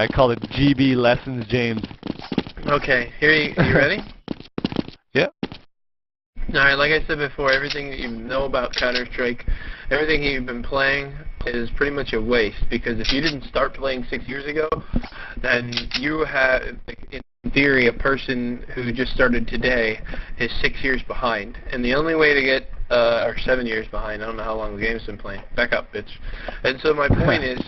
I call it GB Lessons, James. Okay, here you ready? Yep. Alright, like I said before, everything that you know about Counter-Strike, everything you've been playing is pretty much a waste, because if you didn't start playing 6 years ago, then you have, in theory, a person who just started today is 6 years behind. And the only way to get, or 7 years behind, I don't know how long the game's been playing. Back up, bitch. And so my point is,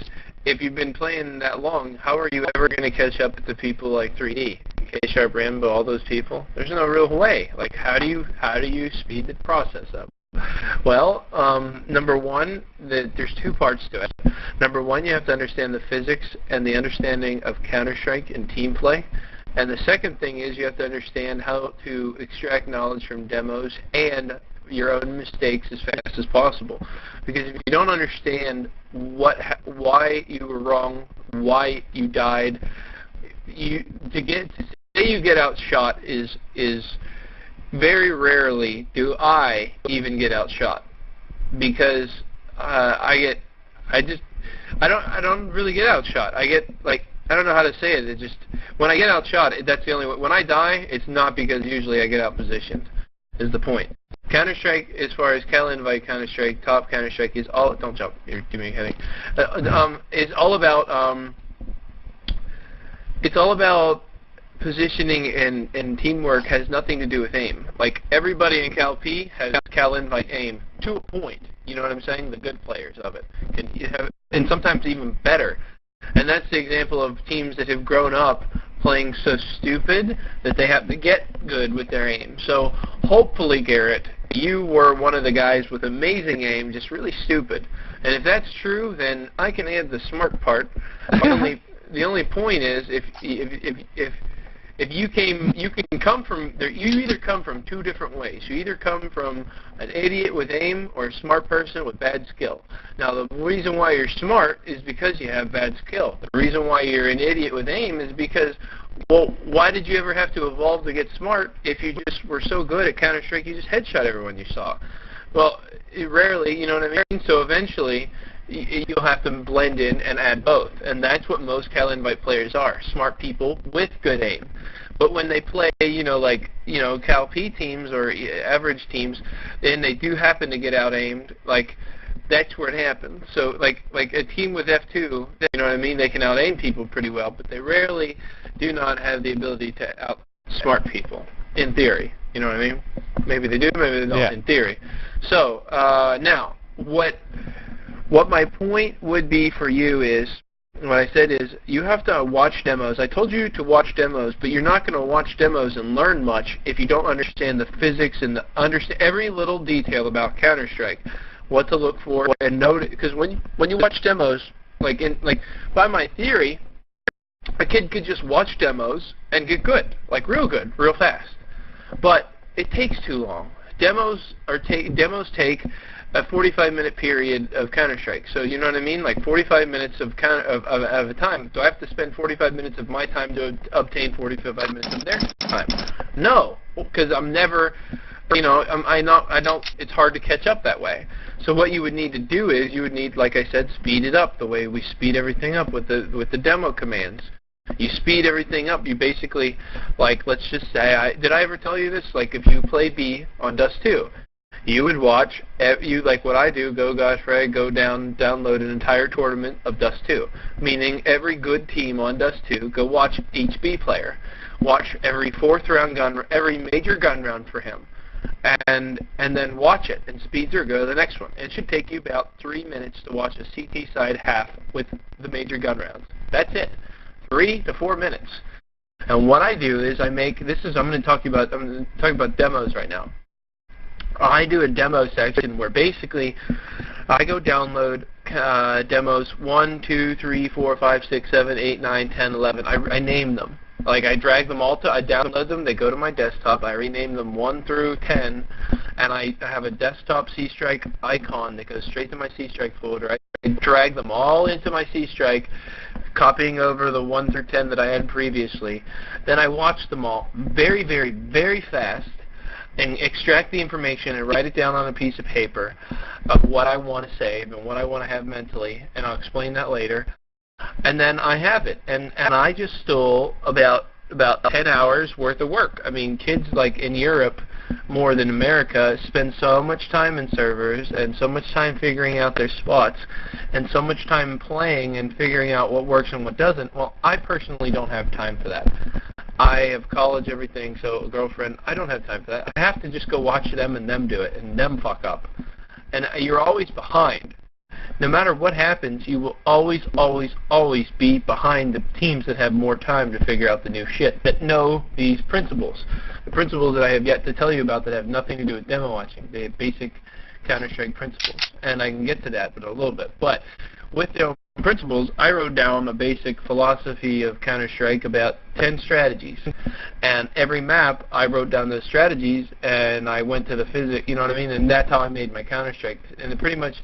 if you've been playing that long, how are you ever going to catch up to people like 3D, K-Sharp, Rambo, all those people? There's no real way. Like, how do you speed the process up? Well, number one, there's two parts to it. Number one, you have to understand the physics and the understanding of Counter-Strike and team play. And the second thing is you have to understand how to extract knowledge from demos and your own mistakes as fast as possible. Because if you don't understand why you were wrong, why you died, say you get outshot is very rarely do I even get outshot, because I don't really get outshot. I get, like, I don't know how to say it. It just, when I get outshot, that's the only way. When I die, it's not because usually I get outpositioned, is the point. Counter-Strike, as far as Cal Invite Counter-Strike, top Counter-Strike is all, don't jump, you're giving me a headache. It's all about positioning, and teamwork has nothing to do with aim. Like, everybody in Cal P has Cal Invite aim to a point. You know what I'm saying? The good players of it can have, and sometimes even better. And that's the example of teams that have grown up playing so stupid that they have to get good with their aim. So hopefully, Garrett, you were one of the guys with amazing aim, just really stupid. And if that's true, then I can add the smart part. The only point is, if you can come from there, you either come from two different ways. You either come from an idiot with aim or a smart person with bad skill. Now, the reason why you're smart is because you have bad skill. The reason why you're an idiot with aim is because, well, why did you ever have to evolve to get smart if you just were so good at Counter-Strike you just headshot everyone you saw? Well, rarely, you know what I mean? So eventually, you'll have to blend in and add both. And that's what most Cal Invite players are, smart people with good aim. But when they play, Cal P teams or average teams, and they do happen to get out-aimed, like, that's where it happens. So, like a team with F2, you know what I mean, they can out-aim people pretty well, but they rarely do not have the ability to out-smart people, in theory. You know what I mean? Maybe they do, maybe they don't, yeah. In theory. So, now, what my point would be for you is, what I said is, you have to watch demos. I told you to watch demos, but you're not going to watch demos and learn much if you don't understand the physics and understand every little detail about Counter-Strike, what to look for, and note it. Because when you watch demos, like by my theory, a kid could just watch demos and get good, like real good, real fast. But it takes too long. Demos take a 45-minute period of Counter-Strike. So you know what I mean? Like 45 minutes of a time. Do I have to spend 45 minutes of my time to obtain 45 minutes of their time? No, because I'm never, it's hard to catch up that way. So what you would need to do is you would need, like I said, speed it up the way we speed everything up with the demo commands. You speed everything up. You basically, like, let's just say, did I ever tell you this? Like, if you play B on Dust 2, you would watch, like what I do, go download an entire tournament of Dust 2, meaning every good team on Dust 2, go watch each B player. Watch every every major gun round for him, and then watch it, and speed through, go to the next one. It should take you about 3 minutes to watch a CT side half with the major gun rounds. That's it, 3 to 4 minutes. And what I do is I'm going to talk about demos right now. I do a demo section where basically I go download demos 1, 2, 3, 4, 5, 6, 7, 8, 9, 10, 11. I name them. Like, I drag them all I download them, they go to my desktop, I rename them 1 through 10, and I have a desktop C-Strike icon that goes straight to my C-Strike folder. I drag them all into my C-Strike, copying over the 1 through 10 that I had previously. Then I watch them all very, very, very fast, and extract the information and write it down on a piece of paper of what I want to save and what I want to have mentally, and I'll explain that later. And then I have it, and I just stole about 10 hours worth of work. I mean, kids like in Europe more than America spend so much time in servers and so much time figuring out their spots and so much time playing and figuring out what works and what doesn't. Well, I personally don't have time for that. I have college, everything, so a girlfriend, I don't have time for that. I have to just go watch them and them do it and them fuck up. And you're always behind. No matter what happens, you will always, always, always be behind the teams that have more time to figure out the new shit, that know these principles. The principles that I have yet to tell you about that have nothing to do with demo watching. They have basic Counter-Strike principles. And I can get to that in a little bit. But with their principles, I wrote down a basic philosophy of Counter-Strike, about 10 strategies. And every map, I wrote down those strategies, and I went to the physics, you know what I mean? And that's how I made my Counter-Strike. And it pretty much,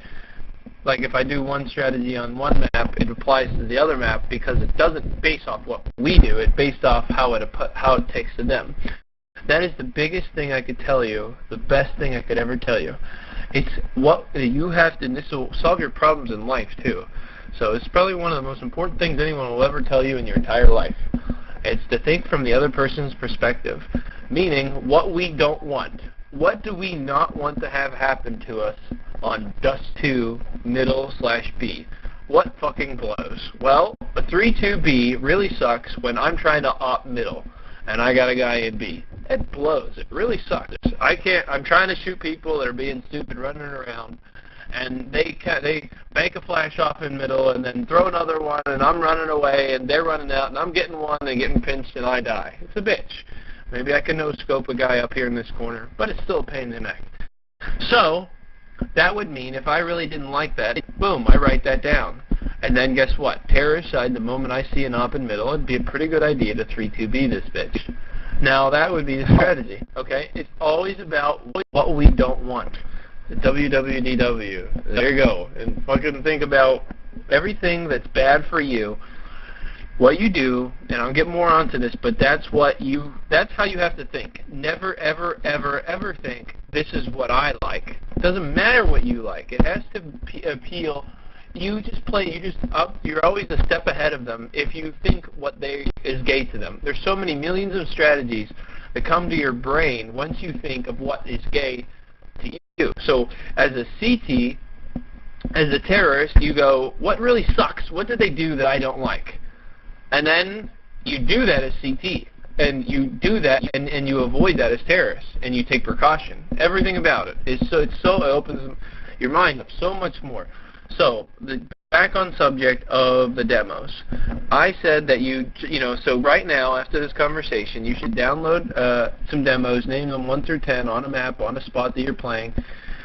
like if I do one strategy on one map, it applies to the other map because it doesn't base off what we do. It's based off how it takes to them. That is the biggest thing I could tell you, the best thing I could ever tell you. It's what you have to, and this will solve your problems in life too. So it's probably one of the most important things anyone will ever tell you in your entire life. It's to think from the other person's perspective, meaning what we don't want. What do we not want to have happen to us on Dust 2 middle/B? What fucking blows? Well, a 3-2B really sucks when I'm trying to op middle and I got a guy in B. It blows. It really sucks. I'm trying to shoot people that are being stupid running around, and they bank a flash off in middle and then throw another one, and I'm running away and they're running out and I'm getting one and getting pinched and I die. It's a bitch. Maybe I can no-scope a guy up here in this corner, but it's still a pain in the neck. So that would mean if I really didn't like that, boom, I write that down. And then guess what? Terrorist side, the moment I see an op in middle, it'd be a pretty good idea to 3-2B this bitch. Now that would be the strategy, okay? It's always about what we don't want. WWDW. There you go. And fucking think about everything that's bad for you. What you do, and I'll get more onto this, but that's how you have to think. Never, ever, ever, ever think, this is what I like. It doesn't matter what you like. It has to appeal. You're always a step ahead of them if you think what is gay to them. There's so many millions of strategies that come to your brain once you think of what is gay to you. So as a CT, as a terrorist, you go, what really sucks? What did they do that I don't like? And then you do that as CT, and you do that, and you avoid that as terrorists, and you take precaution. Everything about it is it opens your mind up so much more. So back on subject of the demos, I said that so right now after this conversation, you should download some demos, name them 1 through 10 on a map, on a spot that you're playing,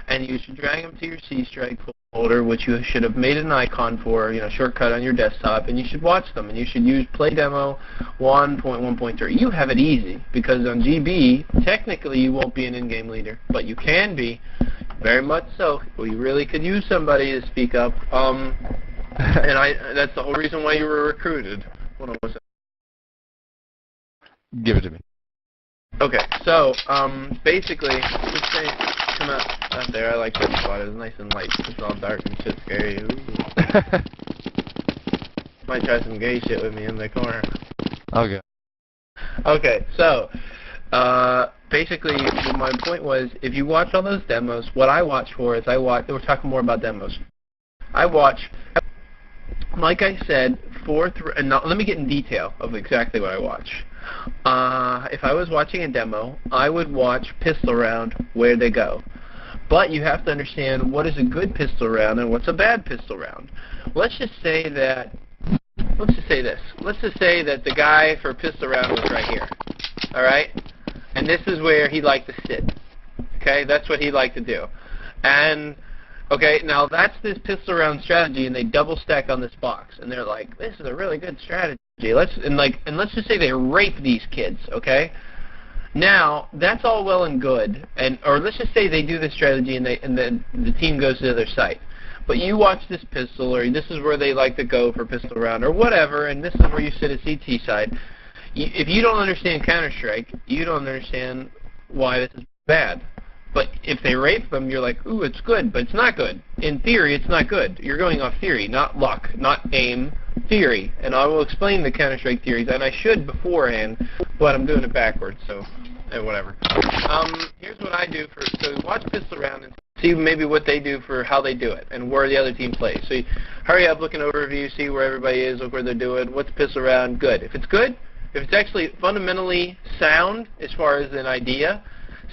and you should drag them to your C-Strike folder, which you should have made an icon for, shortcut on your desktop, and you should watch them, and you should use play demo 1.1.3. You have it easy, because on GB, technically you won't be an in-game leader, but you can be, very much so. We really could use somebody to speak up, and that's the whole reason why you were recruited. Hold on one second. Give it to me. Okay, so, basically, just say, come out there. I like that spot. It was nice and light. It's all dark and shit scary. Might try some gay shit with me in the corner. Okay. Okay, so, basically, my point was, if you watch all those demos, what I watch for is we're talking more about demos. I watch, like I said, and now, let me get in detail of exactly what I watch. If I was watching a demo, I would watch pistol round, where they go. But you have to understand what is a good pistol round and what's a bad pistol round. Let's just say this. Let's just say that the guy for pistol round was right here. All right? And this is where he liked to sit. Okay? That's what he liked to do. And, okay, now that's this pistol round strategy, and they double stack on this box. And they're like, this is a really good strategy. Let's just say they rape these kids, okay? Now, that's all well and good, or let's just say they do this strategy and then the team goes to the other site. But you watch this pistol, or this is where they like to go for pistol round, or whatever, and this is where you sit at CT side. If you don't understand Counter-Strike, you don't understand why this is bad. But if they rape them, you're like, ooh, it's good, but it's not good. In theory, it's not good. You're going off theory, not luck, not aim, theory. And I will explain the Counter-Strike theories, and I should beforehand, but I'm doing it backwards, so whatever. Here's what I do so watch Pistol Round and see maybe what they do for how they do it and where the other team plays. So you hurry up, look an overview, see where everybody is, look where they're doing, what's Pistol Round, good. If it's good, if it's actually fundamentally sound as far as an idea,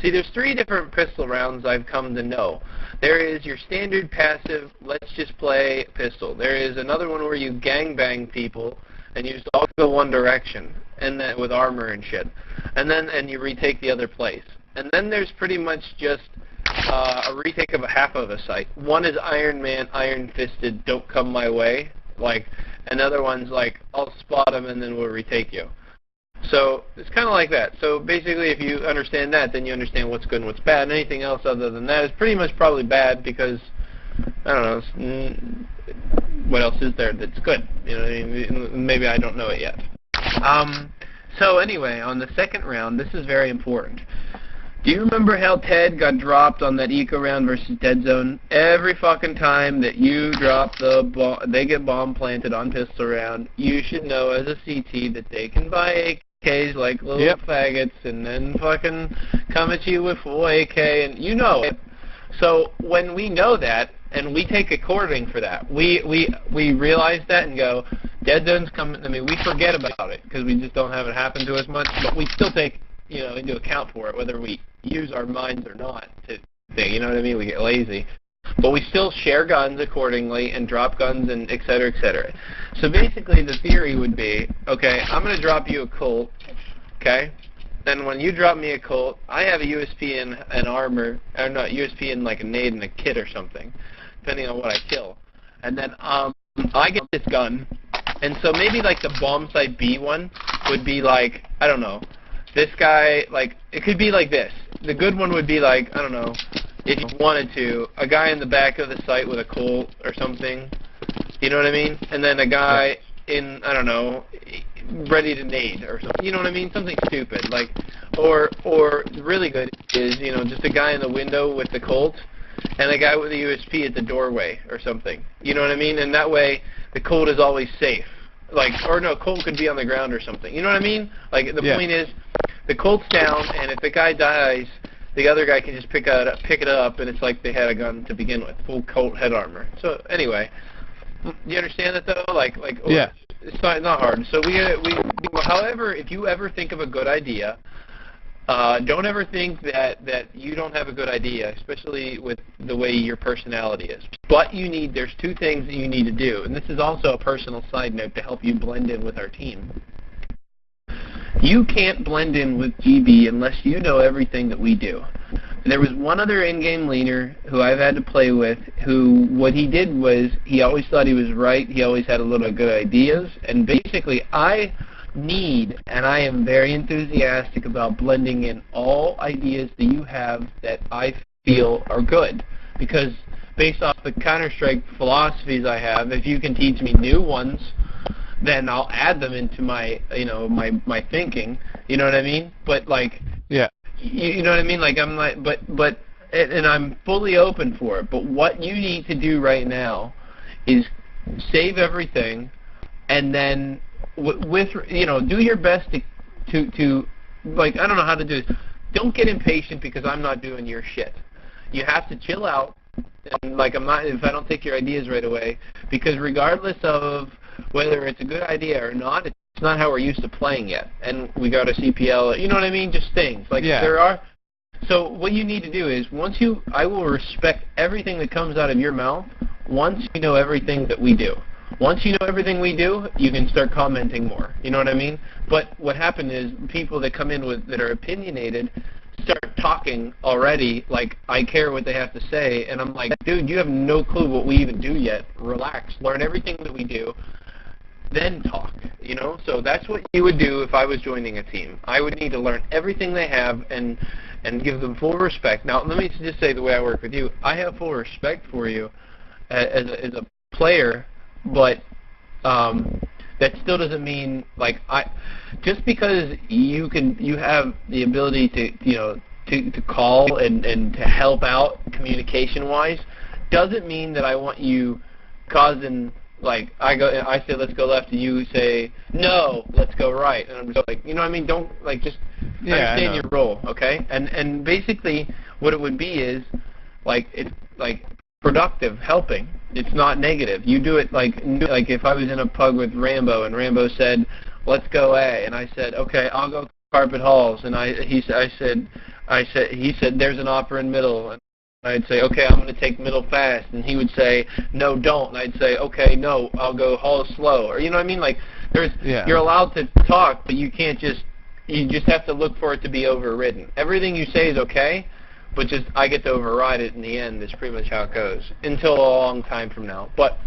see, there's 3 different pistol rounds I've come to know. There is your standard passive, let's just play pistol. There is another one where you gangbang people and you just all go one direction, and then with armor and shit. And you retake the other place. And then there's pretty much just a retake of a half of a site. One is Iron Man, Iron Fisted, don't come my way. Like, another one's like, I'll spot them and then we'll retake you. So it's kind of like that. So basically, if you understand that, then you understand what's good and what's bad. And anything else other than that is pretty much probably bad because, I don't know, what else is there that's good? You know, maybe I don't know it yet. So anyway, on the second round, this is very important. Do you remember how Ted got dropped on that eco round versus Dead Zone? Every fucking time that you drop the bomb, they get bomb planted on Pistol Round, you should know as a CT that they can buy AKs like little faggots and then fucking come at you with full AK, and you know it. So when we know that, and we take according for that, we realize that and go, Dead Zone's coming. I mean, we forget about it because we just don't have it happen to us much, but we still take, you know, into account for it, whether we use our minds or not. You know what I mean? We get lazy. But we still share guns accordingly and drop guns and et cetera, et cetera. So basically the theory would be, okay, I'm going to drop you a Colt, okay? Then when you drop me a Colt, I have a USP and armor, or not, USP and like a nade and a kit or something, depending on what I kill. And then I get this gun. And so maybe like the bomb site B one would be like, I don't know, this guy, like, it could be like this. The good one would be like, I don't know, if you wanted to, a guy in the back of the site with a Colt or something, you know what I mean? And then a guy in, I don't know, ready to nade or something, you know what I mean? Something stupid, like, or really good is, you know, just a guy in the window with the Colt and a guy with a USP at the doorway or something, you know what I mean? And that way, the Colt is always safe. Like, or no, Colt could be on the ground or something. You know what I mean? Like, the point is, the Colt's down, and if the guy dies, the other guy can just pick it up, and it's like they had a gun to begin with, full Colt head armor. So anyway, do you understand that though? Like, yeah, it's not hard. So however, if you ever think of a good idea, don't ever think that you don't have a good idea, especially with the way your personality is. But there's 2 things that you need to do, and this is also a personal side note to help you blend in with our team. You can't blend in with GB unless you know everything that we do. There was one other in-game leaner who I've had to play with who, what he did was, he always thought he was right, he always had a little good ideas, and basically I am very enthusiastic about blending in all ideas that you have that I feel are good. Because based off the Counter-Strike philosophies I have, if you can teach me new ones, then I'll add them into my, you know, my thinking, you know what I mean? But like, yeah, you know what I mean? Like, I'm like, and I'm fully open for it. But what you need to do right now is save everything, and then with you know, do your best to like, I don't know how to do this. Don't get impatient because I'm not doing your shit. You have to chill out, and like, if I don't take your ideas right away, because regardless of whether it's a good idea or not, it's not how we're used to playing yet. And we got a CPL, you know what I mean? Just things. Like, there are. So what you need to do is, I will respect everything that comes out of your mouth once you know everything that we do. Once you know everything we do, you can start commenting more. You know what I mean? But what happened is, people that come in that are opinionated start talking already like I care what they have to say, and I'm like, dude, you have no clue what we even do yet. Relax. Learn everything that we do, then talk, you know? So that's what you would do if I was joining a team. I would need to learn everything they have and give them full respect. Now, let me just say the way I work with you, I have full respect for you as a player, but that still doesn't mean, like, just because you have the ability to, you know, to call and to help out communication-wise doesn't mean that I want you causing, like, I say let's go left and you say no, let's go right, and I'm just like, you know what I mean? Don't, like, just understand your role, okay? And basically what it would be is like, it's like productive helping. It's not negative. You do it like if I was in a pub with Rambo and Rambo said, let's go A, and I said, okay, I'll go carpet halls, and he said there's an offer in middle, and I'd say, okay, I'm going to take middle fast, and he would say, no, don't, and I'd say, okay, no, I'll go hall slow, or you know what I mean? Like, you're allowed to talk, but you just have to look for it to be overridden. Everything you say is okay, but just I get to override it in the end. That's pretty much how it goes until a long time from now. But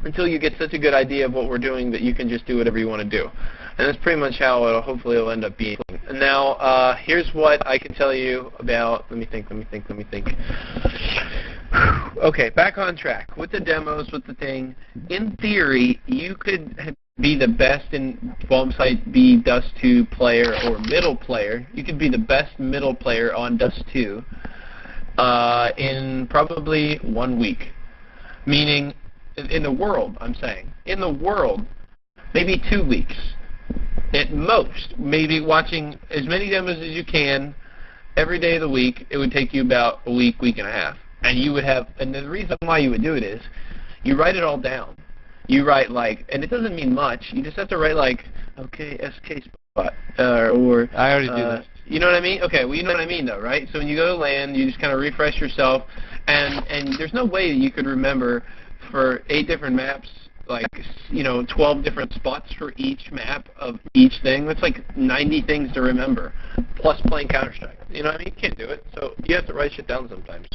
until you get such a good idea of what we're doing that you can just do whatever you want to do. And that's pretty much how hopefully it'll end up being. Now, here's what I can tell you about, let me think. Okay, back on track. With the demos, with the thing, in theory, you could be the best in bomb site B Dust 2 player or middle player. You could be the best middle player on Dust 2 in probably 1 week. Meaning, in the world, I'm saying. In the world, maybe 2 weeks. At most, maybe watching as many demos as you can every day of the week. It would take you about a week, week and a half. And you would have, and the reason why you would do it is, you write it all down. You write like, and it doesn't mean much. You just have to write like, okay, SK spot, or I already do that. You know what I mean? Okay, well you know what I mean though, right? So when you go to land, you just kind of refresh yourself, and there's no way that you could remember for 8 different maps, like, you know, 12 different spots for each map of each thing. That's like 90 things to remember, plus playing Counter-Strike. You know what I mean? You can't do it, so you have to write shit down sometimes.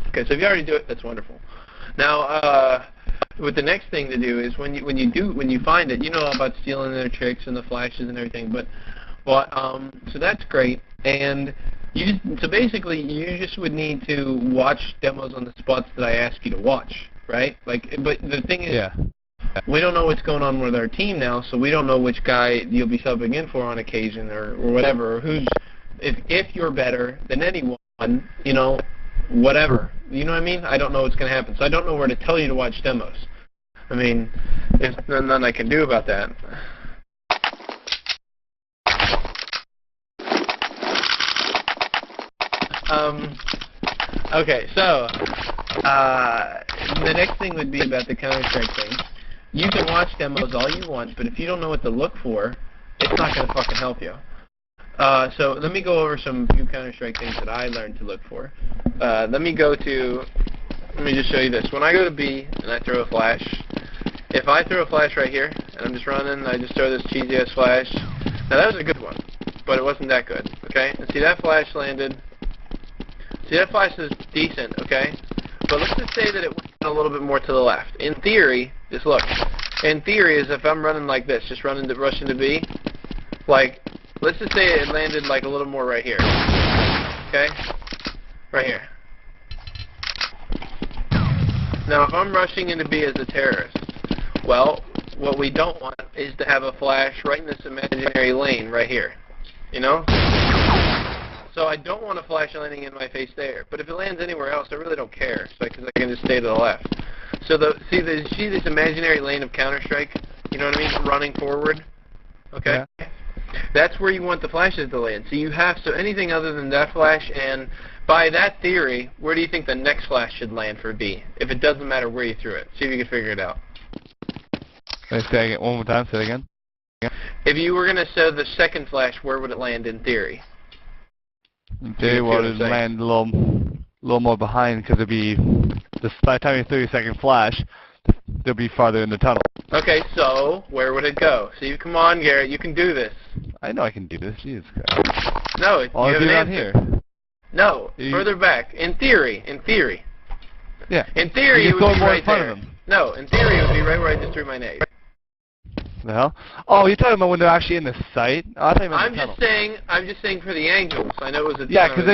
Okay, so if you already do it, that's wonderful. Now, what the next thing to do is when you find it, you know about stealing their tricks and the flashes and everything, but so that's great. And so basically you just would need to watch demos on the spots that I ask you to watch, right? Like, but the thing is, we don't know what's going on with our team now, so we don't know which guy you'll be subbing in for on occasion or whatever, or who's if you're better than anyone, you know, whatever. You know what I mean? I don't know what's going to happen, so I don't know where to tell you to watch demos. I mean, there's nothing I can do about that. Okay, so the next thing would be about the Counter-Strike thing. You can watch demos all you want, but if you don't know what to look for, it's not going to fucking help you. So let me go over some few Counter-Strike things that I learned to look for. Let me just show you this. When I go to B and I throw a flash, if I throw a flash right here, and I'm just running, I just throw this cheesy-ass flash. Now that was a good one, but it wasn't that good, okay? And see that flash landed. See that flash is decent, okay? But let's just say that it went a little bit more to the left. In theory, just look. In theory, is if I'm running like this, just rushing to B, like, let's just say it landed like a little more right here, okay? Right here. Now, if I'm rushing into B as a terrorist, well, what we don't want is to have a flash right in this imaginary lane right here, you know? So I don't want a flash landing in my face there. But if it lands anywhere else, I really don't care, because I can just stay to the left. So see this imaginary lane of Counter-Strike? You know what I mean? Running forward. Okay? Yeah. That's where you want the flashes to land. So anything other than that flash, and by that theory, where do you think the next flash should land for B? If it doesn't matter where you threw it. See if you can figure it out. Let's say it one more time. Say it again. If you were going to set the second flash, where would it land in theory? In theory, well, it would land a little more behind, because it'd be, by the time you throw your second flash, they'll be farther in the tunnel. Okay, so where would it go? See, come on, Garrett, you can do this. I know I can do this. Jesus Christ. No, you have an answer. Here. No, further back. In theory. Yeah. In theory, it would be right there. No, in theory, it would be right where I just threw my nade. The hell? Oh, you're talking about when they're actually in the site? Oh, I thought you meant I'm just saying for the angles. I know it was a because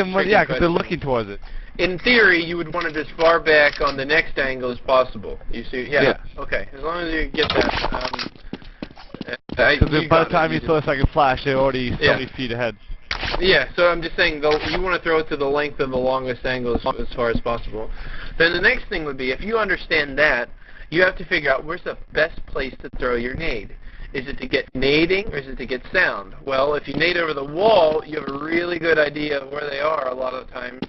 they're looking towards it. In theory, you would want it as far back on the next angle as possible. You see? Yeah. Okay. As long as you get that. Because by the time you throw a second flash, they're already so many feet ahead. Yeah, so I'm just saying, though, you want to throw it to the length of the longest angle as far as possible. Then the next thing would be, if you understand that, you have to figure out where's the best place to throw your nade. Is it to get nading or is it to get sound? Well, if you nade over the wall, you have a really good idea of where they are a lot of the time.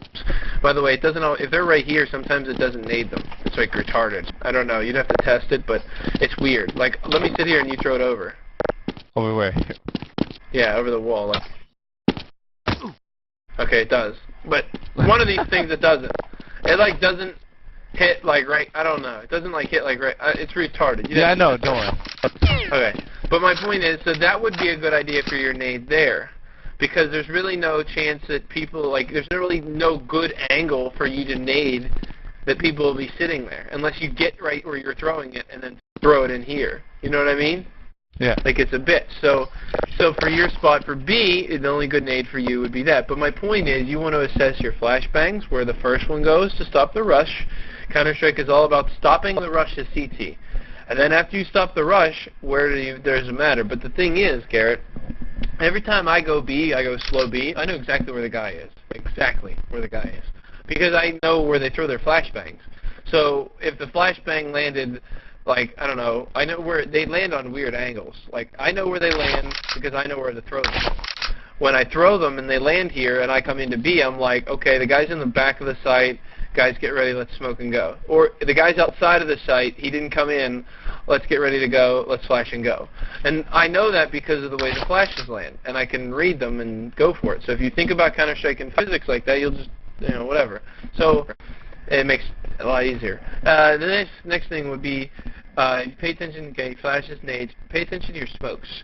By the way, it doesn't. If they're right here, sometimes it doesn't nade them. It's like retarded. I don't know. You'd have to test it, but it's weird. Like, let me sit here and you throw it over. Over where? Yeah, over the wall. Like. Okay, it does. But one of these things it doesn't. It like doesn't hit like right. I don't know. It doesn't like hit like right. It's retarded. Yeah, I know. Don't worry. Okay. But my point is, so that would be a good idea for your nade there, because there's really no chance that people like. There's really no good angle for you to nade that people will be sitting there unless you get right where you're throwing it and then throw it in here. You know what I mean? Yeah. Like it's a bit. So for your spot for B, the only good nade for you would be that. But my point is, you want to assess your flashbangs, where the first one goes to stop the rush. Counter-Strike is all about stopping the rush to CT. And then after you stop the rush, doesn't matter. But the thing is, Garrett, every time I go B, I go slow B, I know exactly where the guy is. Exactly where the guy is. Because I know where they throw their flashbangs. So if the flashbang landed, like, I don't know, I know where they land on weird angles. Like, I know where they land because I know where to throw them. When I throw them and they land here and I come into B, I'm like, okay, the guy's in the back of the site. Guys, get ready, let's smoke and go. Or the guy's outside of the site, he didn't come in, let's get ready to go, let's flash and go. And I know that because of the way the flashes land, and I can read them and go for it. So if you think about Counter-Strike and physics like that, you'll just, whatever. So it makes it a lot easier. The next thing would be, pay attention, okay, flashes, nades, pay attention to your smokes.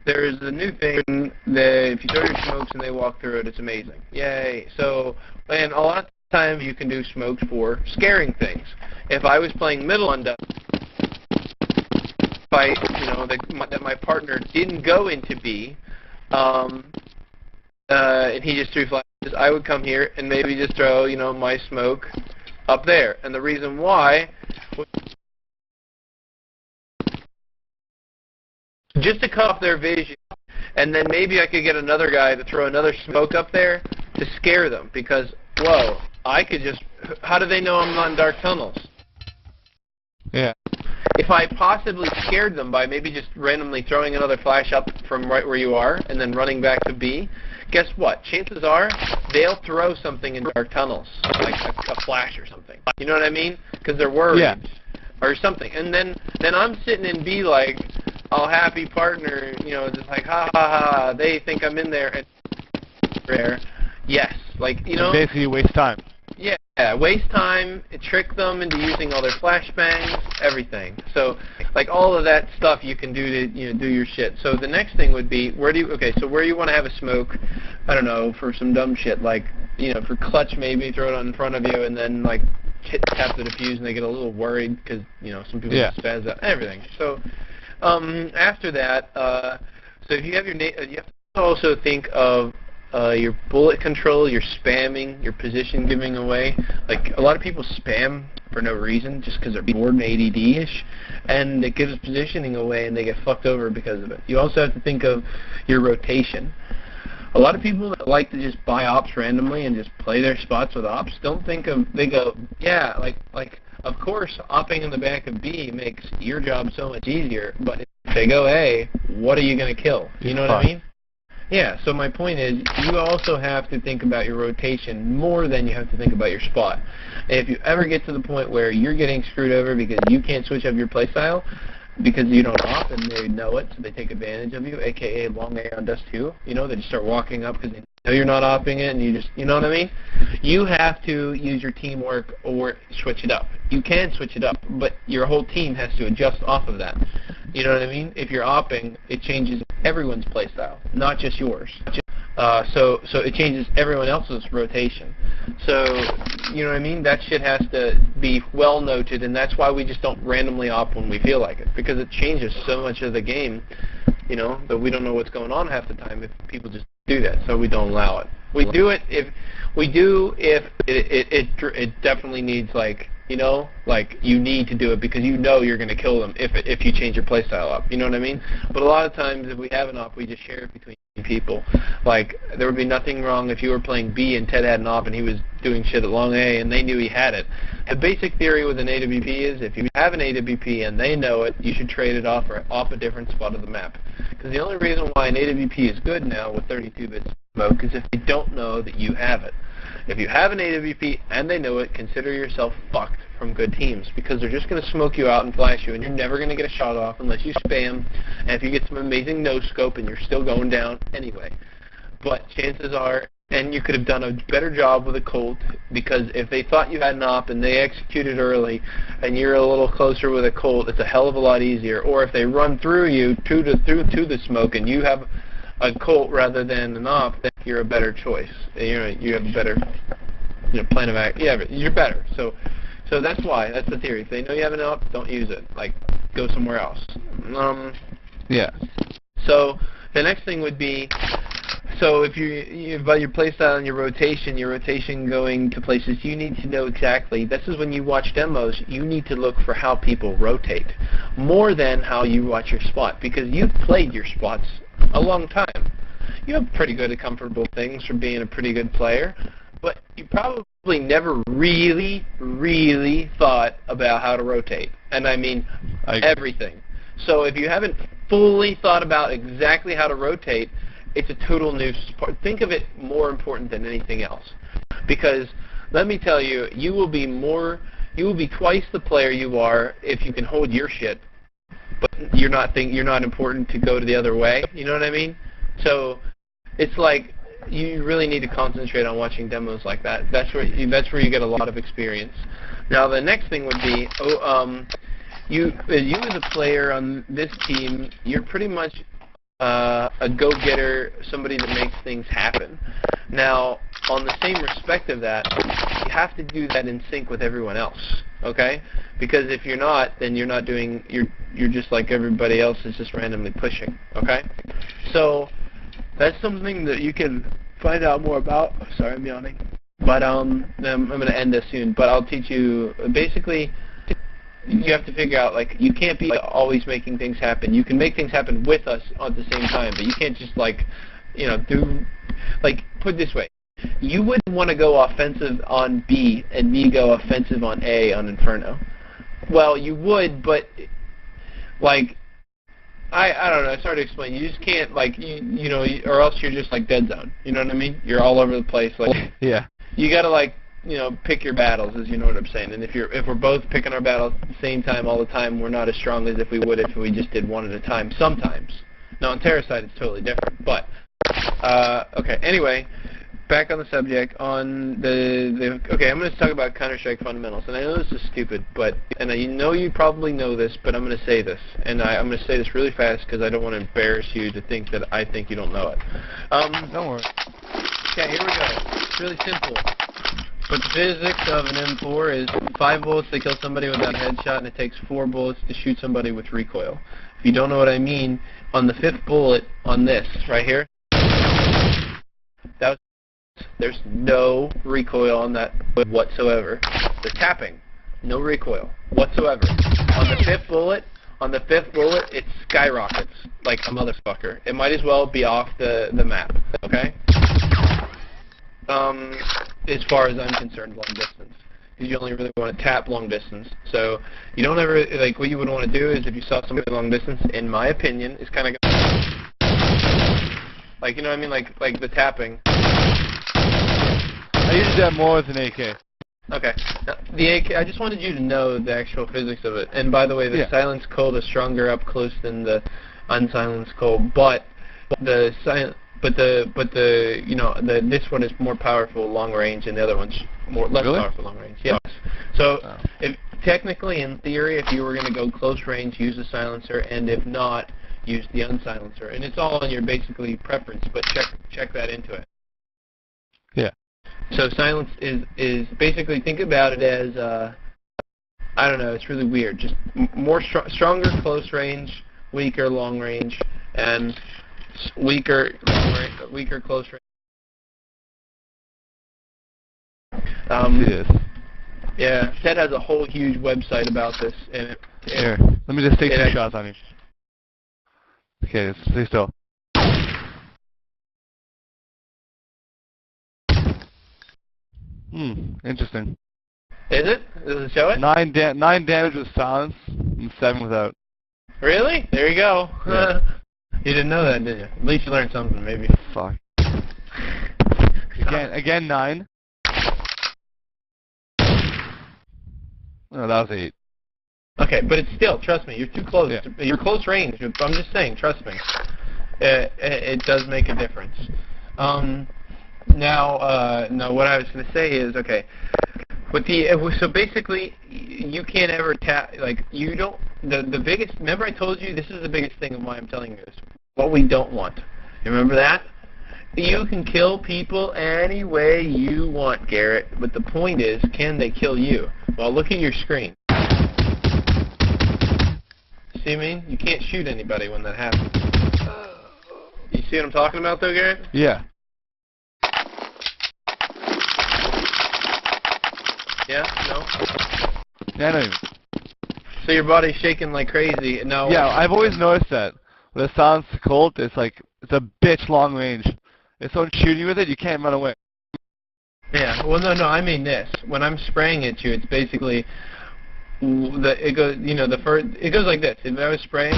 There's a new thing that if you throw your smokes and they walk through it, it's amazing. Yay. So, and a lot of times you can do smokes for scaring things. If I was playing middle on duck, that my partner didn't go into B, and he just threw flashes, I would come here and maybe just throw, my smoke up there. And the reason why, just to cut off their vision, and then maybe I could get another guy to throw another smoke up there to scare them, because, whoa, I could just, how do they know I'm not in dark tunnels? Yeah. If I possibly scared them by maybe just randomly throwing another flash up from right where you are and then running back to B, guess what? Chances are they'll throw something in dark tunnels, like a flash or something. You know what I mean? Because they're worried. Yeah. Or something. And then I'm sitting in B like, all happy partner, just like, ha ha ha, they think I'm in there. And there, yes. Like, Basically, you waste time. Yeah, waste time, trick them into using all their flashbangs, everything. So, like, all of that stuff you can do to, do your shit. So the next thing would be, where you want to have a smoke, I don't know, for some dumb shit, like, for clutch maybe, throw it on in front of you, and then, like, tap the defuse, and they get a little worried, because, some people spaz out, everything. So, after that, so if you have you have to also think of your bullet control, your spamming, your position giving away. Like, a lot of people spam for no reason, just because they're bored and ADD-ish, and it gives positioning away, and they get fucked over because of it. You also have to think of your rotation. A lot of people that like to just buy ops randomly and just play their spots with ops, they go, yeah, like, of course, opping in the back of B makes your job so much easier, but if they go A, what are you going to kill? You know what I mean? Yeah, so my point is, you also have to think about your rotation more than you have to think about your spot. And if you ever get to the point where you're getting screwed over because you can't switch up your playstyle, because you don't op and they know it, so they take advantage of you, aka long A on Dust 2, they just start walking up because they know you're not opping it, and you just, you know what I mean? You have to use your teamwork or switch it up. You can switch it up, but your whole team has to adjust off of that. You know what I mean? If you're opping, it changes everyone's playstyle, not just yours. So it changes everyone else's rotation. So, you know what I mean? That shit has to be well noted, and that's why we just don't randomly op when we feel like it, because it changes so much of the game, that we don't know what's going on half the time if people just do that, so we don't allow it. We do it if it definitely needs, like, you know, like you need to do it because you know you're going to kill them if you change your playstyle up. You know what I mean? But a lot of times if we have an op, we just share it between people. Like, there would be nothing wrong if you were playing B and Ted had an op and he was doing shit at long A and they knew he had it. The basic theory with an AWP is if you have an AWP and they know it, you should trade it off or off a different spot of the map. Because the only reason why an AWP is good now with 32-bit smoke is if they don't know that you have it. If you have an AWP and they know it, consider yourself fucked from good teams because they're just going to smoke you out and flash you and you're never going to get a shot off unless you spam and if you get some amazing no-scope and you're still going down anyway. But chances are, and you could have done a better job with a Colt because if they thought you had an op and they executed early and you're a little closer with a Colt, it's a hell of a lot easier. Or if they run through you to the smoke and you have a Colt rather than an op, then you're a better choice. You have a better plan of act. Yeah, you're better. So that's why. That's the theory. If they know you have an op, don't use it. Like, go somewhere else. Yeah. So the next thing would be, so if about your playstyle and your rotation going to places, you need to know exactly. This is when you watch demos, you need to look for how people rotate more than how you watch your spot because you've played your spots a long time. You have pretty good at comfortable things from being a pretty good player, but you probably never really thought about how to rotate. And I mean everything. So if you haven't fully thought about exactly how to rotate, it's a total new sport. Think of it more important than anything else. Because let me tell you, you will be twice the player you are if you can hold your shit, but you're not important to go to the other way. You know what I mean? So it's like you really need to concentrate on watching demos like that. That's where you get a lot of experience. Now the next thing would be, you as a player on this team, you're pretty much a go-getter, somebody that makes things happen. Now, on the same respect of that, you have to do that in sync with everyone else, okay? Because if you're not, then you're not doing, you're just like everybody else is just randomly pushing, okay? So that's something that you can find out more about. Sorry, I'm yawning. But I'm going to end this soon, but I'll teach you, basically, you have to figure out, like, you can't be always making things happen. You can make things happen with us at the same time, but you can't just, like, put it this way. You wouldn't want to go offensive on B and me go offensive on A on Inferno. Well, you would, but, like, I don't know, it's hard to explain. You just can't, like, or else you're just, like, dead zone. You know what I mean? You're all over the place. Like, yeah. You got to, like, pick your battles, as you know what I'm saying. And if we're both picking our battles at the same time all the time, we're not as strong as if we would if we just did one at a time sometimes. Now, on Terracide, it's totally different. But, okay, anyway, back on the subject, okay, I'm going to talk about Counter-Strike fundamentals. And I know this is stupid, and I know you probably know this, but I'm going to say this. And I'm going to say this really fast because I don't want to embarrass you to think that I think you don't know it. Don't worry. Okay, here we go. It's really simple. But the physics of an M4 is 5 bullets to kill somebody without a headshot, and it takes 4 bullets to shoot somebody with recoil. If you don't know what I mean, on the 5th bullet on this, right here, there's no recoil on that whatsoever. The tapping, no recoil whatsoever. On the 5th bullet, it skyrockets like a motherfucker. It might as well be off the map, okay? As far as I'm concerned, long distance. Because you only really want to tap long distance. So you don't ever, like, what you would want to do is if you saw somebody long distance, in my opinion, is kind of like, you know what I mean? Like the tapping. I use that more as an AK. Okay. Now, the AK, I just wanted you to know the actual physics of it. And by the way, the silenced cold is stronger up close than the unsilenced cold, but this one is more powerful long range, and the other one's less powerful long range. Yes. So, technically, in theory, if you were going to go close range, use the silencer, and if not, use the unsilencer. And it's all in your basically preference, but check that into it. Yeah. So silence is basically, think about it as I don't know, it's really weird. Just stronger close range, weaker long range, and weaker close range. Yes. Yeah, Ted has a whole huge website about this, and Here, let me just take two shots on you. Okay, stay still. Interesting. Is it? Does it show it? 9 damage with silence and 7 without. Really? There you go. Yeah. You didn't know that, did you? At least you learned something, maybe. Fuck. Again 9. Oh, that was 8. Okay, but it's still, trust me, you're too close. Yeah. You're close range. I'm just saying, trust me. It does make a difference. Now, what I was going to say is, okay, so basically, you can't ever you don't, the biggest, remember I told you, this is the biggest thing of why I'm telling you this, what we don't want. You remember that? You can kill people any way you want, Garrett, but the point is, can they kill you? Well, look at your screen. See what I mean? You can't shoot anybody when that happens. You see what I'm talking about, though, Garrett? Yeah. Yeah? No? Yeah, I know you. So your body's shaking like crazy. No. Yeah, I've always noticed that. With a silenced Colt, it's a bitch long range. If someone's shooting you with it, you can't run away. Yeah. Well, no, I mean this. When I'm spraying at you, it's basically it goes like this. If I was spraying,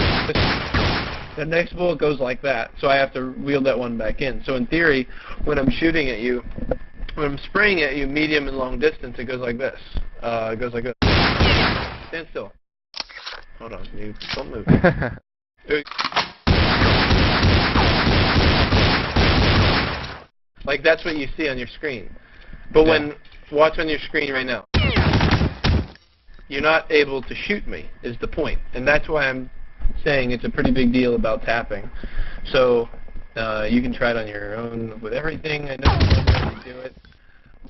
the next bullet goes like that. So I have to reel that one back in. So in theory, when I'm shooting at you, when I'm spraying at you, medium and long distance, it goes like this. It goes like this. Stand still. Hold on. You don't move. Like that's what you see on your screen. But watch on your screen right now. You're not able to shoot me, is the point. And that's why I'm saying it's a pretty big deal about tapping. So you can try it on your own with everything. I know you don't have to do it.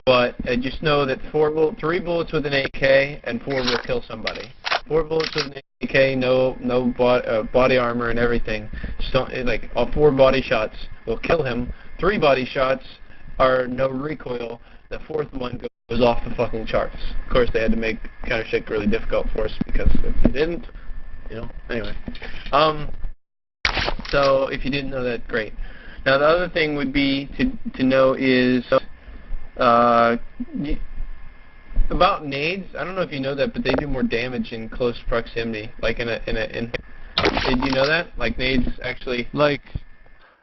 But just know that 3 bullets with an AK and 4 will kill somebody. 4 bullets with an AK, no body armor and everything. Just don't, all 4 body shots will kill him. 3 body shots are no recoil. The 4th one goes off the fucking charts. Of course, they had to make Counter-Strike really difficult for us because if they didn't, anyway. So if you didn't know that, great. Now the other thing would be to know is about nades. I don't know if you know that, but they do more damage in close proximity. Like did you know that? Like nades actually.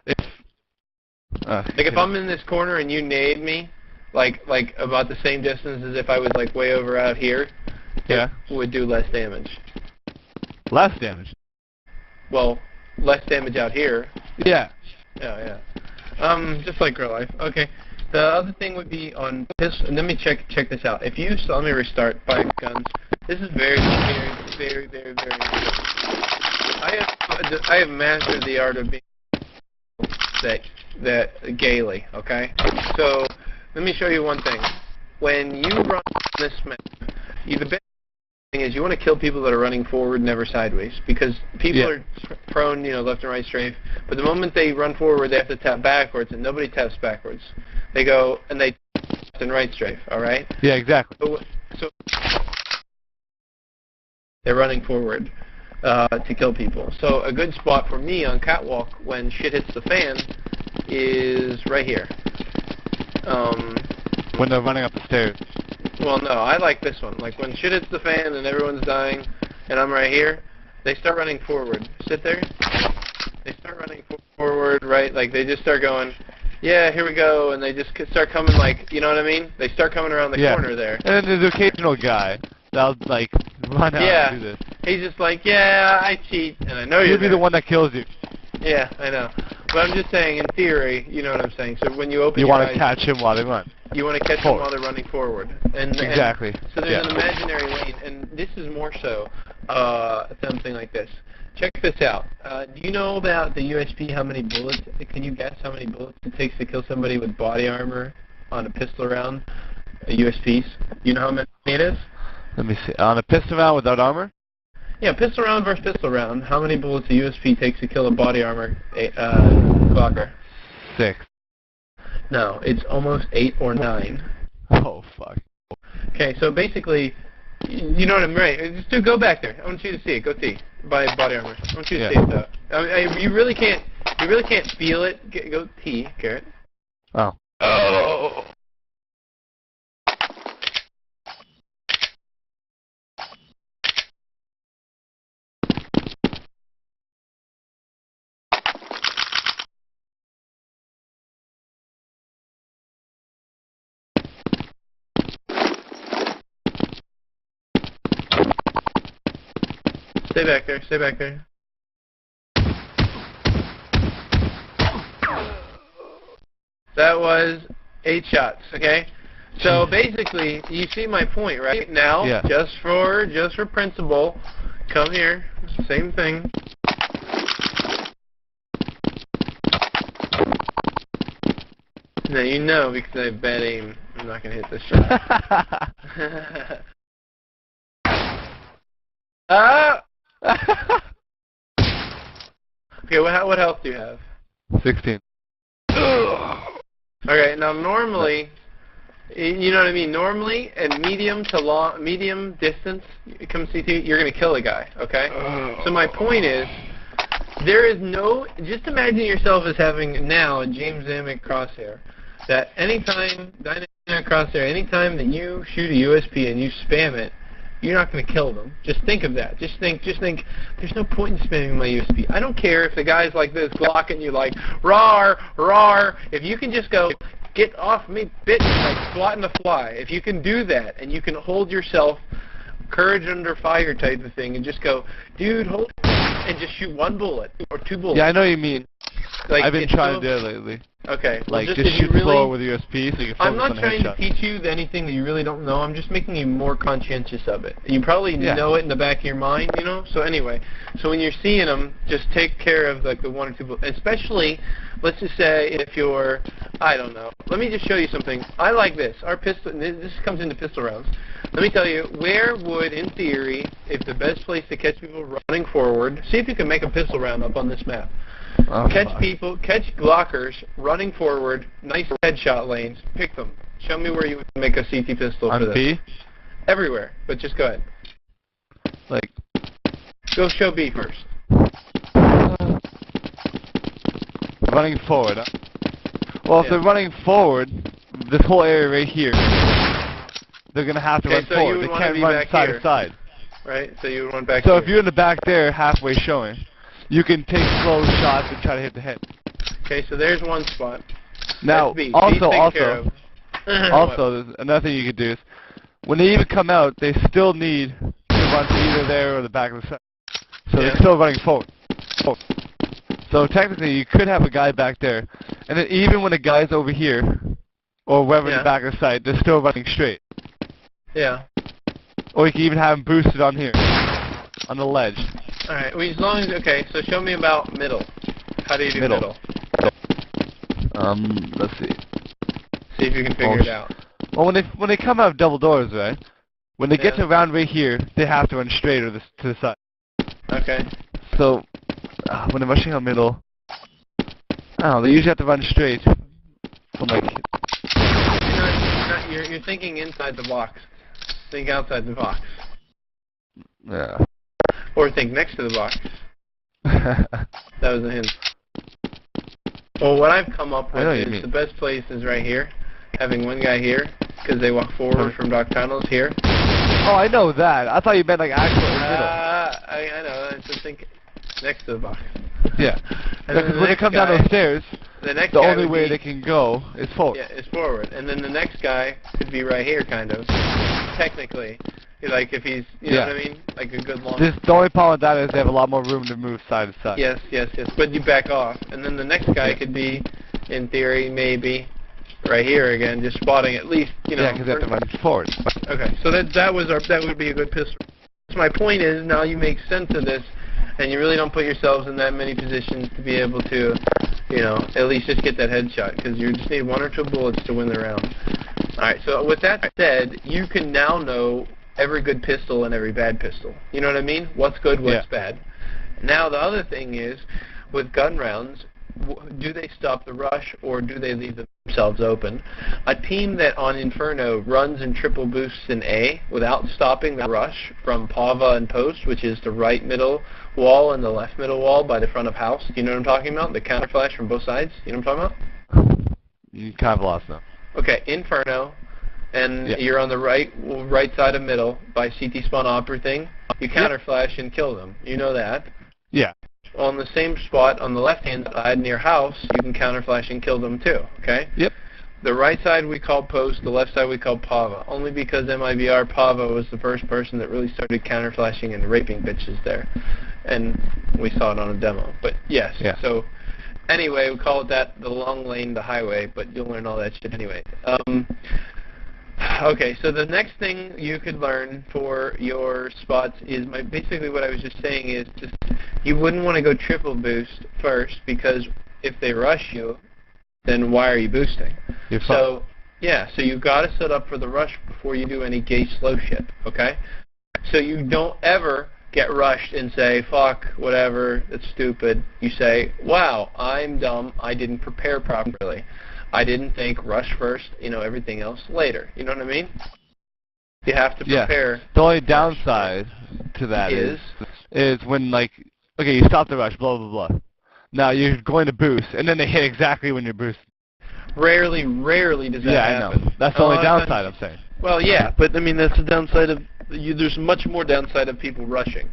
If I'm in this corner and you nade me, like about the same distance as if I was way over out here, it would do less damage. Less damage? Well, less damage out here. Yeah. Yeah. Just like real life. Okay. The other thing would be on pistol. Let me check this out. If you let me restart firing guns. This is very, very, very, very, very important. I have mastered the art of being that gaily. Okay. So let me show you one thing. When you run this map, the best thing is you want to kill people that are running forward, never sideways, because people are prone, left and right strafe. But the moment they run forward, they have to tap backwards, and nobody taps backwards. They go and they tap left and right strafe. All right? Yeah, exactly. So they're running forward to kill people. So a good spot for me on catwalk when shit hits the fan is right here. When they're running up the stairs. Well, no, I like this one. Like when shit hits the fan and everyone's dying, and I'm right here, they start running forward. Sit there. They start running forward, right? Like they just start going, yeah, here we go, and they just start coming you know what I mean? They start coming around the corner there. And then there's the occasional guy that'll run out and do this. He's just yeah, I cheat, and I know He'll be the one that kills you. Yeah, I know. But I'm just saying, in theory, you know what I'm saying. So when you open your eyes, want to catch him while they run. You want to catch them while they're running forward. Exactly. So there's an imaginary lane, and this is more so something like this. Check this out. Do you know about the USP, how many bullets? Can you guess how many bullets it takes to kill somebody with body armor on a pistol round? USPs. You know how many it is? Let me see. On a pistol round without armor? Yeah, pistol round versus pistol round. How many bullets a USP takes to kill a body armor clocker? 6. No, it's almost 8 or 9. Oh, fuck. Okay, so basically, you know what I'm right. Just go back there. I want you to see it. Go see by body armor. I want you to see it though. You really can't feel it. Go T, Garrett. Oh. Oh. Stay back there. Stay back there. That was 8 shots. Okay. So basically, you see my point, right? Now, just for principle, come here. Same thing. Now you know because I have bad aim, I'm not gonna hit this shot. Ah! Okay, what health do you have? 16. Okay, now normally, you know what I mean? Normally, at medium distance, come CT, you're going to kill a guy, okay? So my point is, there is no, just imagine yourself as having now a James Amick crosshair, that anytime, dynamic crosshair, anytime that you shoot a USP and you spam it, you're not going to kill them. Just think of that. Just think, there's no point in spamming my USP. I don't care if the guy's like this, glocking you like, rawr, rawr. If you can just go, get off me, bitch, like swatting a fly. If you can do that, and you can hold yourself, courage under fire type of thing, and just go, dude, hold, and just shoot 1 bullet, or 2 bullets. Yeah, I know what you mean. Like, I've been trying to do it lately. Okay. Like, well, just shoot slow with USP so you can focus I'm not on trying headshot. to teach you anything that you really don't know. I'm just making you more conscientious of it. You probably know it in the back of your mind, you know? So anyway, so when you're seeing them, just take care of like the 1 or 2 bullets. Especially, let's just say if you're, I don't know. Let me just show you something. I like this. Our pistol, this comes into pistol rounds. Let me tell you, where would, in theory, if the best place to catch people running forward, see if you can make a pistol round up on this map. Catch people, catch Glockers running forward, nice headshot lanes, pick them. Show me where you would make a CT pistol for this. On B? Everywhere, but just go ahead. Like, go show B first. Running forward, huh? Well, if they're running forward, this whole area right here, they're going to have to run forward. They can't run side to side. Right, so you would run back So if you're in the back there, halfway showing, you can take slow shots and try to hit the head. Okay, so there's one spot. Now, also, there's another thing you could do is, when they even come out, they still need to run to either there or the back of the set. So they're still running forward. So technically, you could have a guy back there, and then even when a guy's over here, or wherever in the back of the site, they're still running straight. Yeah. Or you can even have them boosted on here, on the ledge. Alright, well, as long as, okay, so show me about middle. How do you do middle? Let's see. See if you can figure it out. Well, when they come out of double doors, right? When they get to around right here, they have to run straight or to the side. Okay. So, when they're rushing out middle, I don't know, they usually have to run straight. From like... You're thinking inside the box. Think outside the box. Yeah. Or think next to the box. That was a hint. Well, what I've come up with is the best place is right here. Having one guy here, because they walk forward from dark tunnels here. Oh, I know that. I thought you meant like actually in the middle. I know. I just think next to the box. Yeah. And Because when they come down those stairs, the only way they can go is forward. Yeah, is forward. And then the next guy could be right here, kind of. Technically. Like if he's, you know what I mean? Like a good long... The only problem with that is they have a lot more room to move side to side. Yes. But you back off. And then the next guy could be, in theory, maybe, right here again, just spotting at least, you know... Yeah, because they have to run forward. Okay, so that would be a good pistol. So my point is, now you make sense of this, and you really don't put yourselves in that many positions to be able to, you know, at least just get that headshot, because you just need 1 or 2 bullets to win the round. Alright, so with that said, you can now know every good pistol and every bad pistol. You know what I mean? What's good, what's bad. Now the other thing is, with gun rounds, do they stop the rush or do they leave them themselves open. A team that on Inferno runs and triple boosts in A without stopping the rush from Pava and Post, which is the right middle wall and the left middle wall by the front of house. Do you know what I'm talking about? The counter flash from both sides. You know what I'm talking about? You kind of lost now. Okay, Inferno, and you're on the right side of middle by CT spawn opera thing. You counter flash and kill them. You know that. Yeah. On the same spot on the left-hand side near house, you can counter flash and kill them too. Okay. Yep. The right side we call Post, the left side we call Pava, only because MIBR Pava was the first person that really started counter flashing and raping bitches there, and we saw it on a demo. But yes, so anyway, we call it that, the long lane, the highway, but you'll learn all that shit anyway. Okay, so the next thing you could learn for your spots is basically what I was just saying is just you wouldn't want to go triple boost first, because if they rush you, then why are you boosting? So you've got to set up for the rush before you do any gate slow shit, okay? So you don't ever get rushed and say, fuck, whatever, that's stupid. You say, wow, I'm dumb, I didn't prepare properly. I didn't think rush first, everything else later. You know what I mean? You have to prepare. The only downside to that is when, okay, you stop the rush, blah, blah, blah. Now you're going to boost, and then they hit exactly when you're boosting. Rarely does that happen. Yeah, I know. That's the only downside, I'm saying. Well, yeah, but I mean that's the downside of there's much more downside of people rushing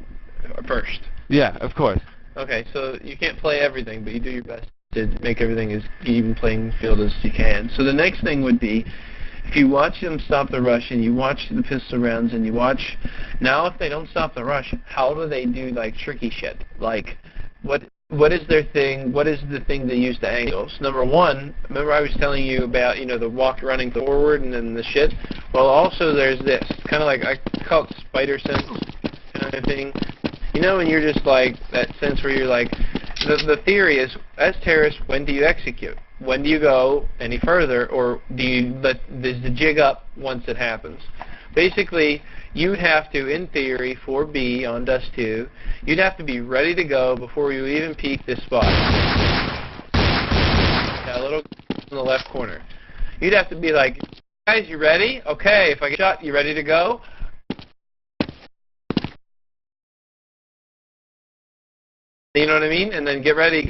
first. Yeah, of course. Okay, so you can't play everything, but you do your best to make everything as even playing field as you can. So the next thing would be, if you watch them stop the rush and you watch the pistol rounds and you watch, now if they don't stop the rush, how do they do tricky shit? What is their thing? What is the thing they use to angles? Number one, remember I was telling you about, the walk running forward and then the shit? Well, also there's this, kind of like, I call it spider sense kind of thing. And you're just that sense where you're the theory is, as terrorists, when do you execute? When do you go any further, or does the jig up once it happens? Basically, you'd have to, in theory, for B on Dust 2, you'd have to be ready to go before you even peek this spot. That little in the left corner. You'd have to be like, guys, you ready? Okay, if I get shot, you ready to go? You know what I mean? And then get ready.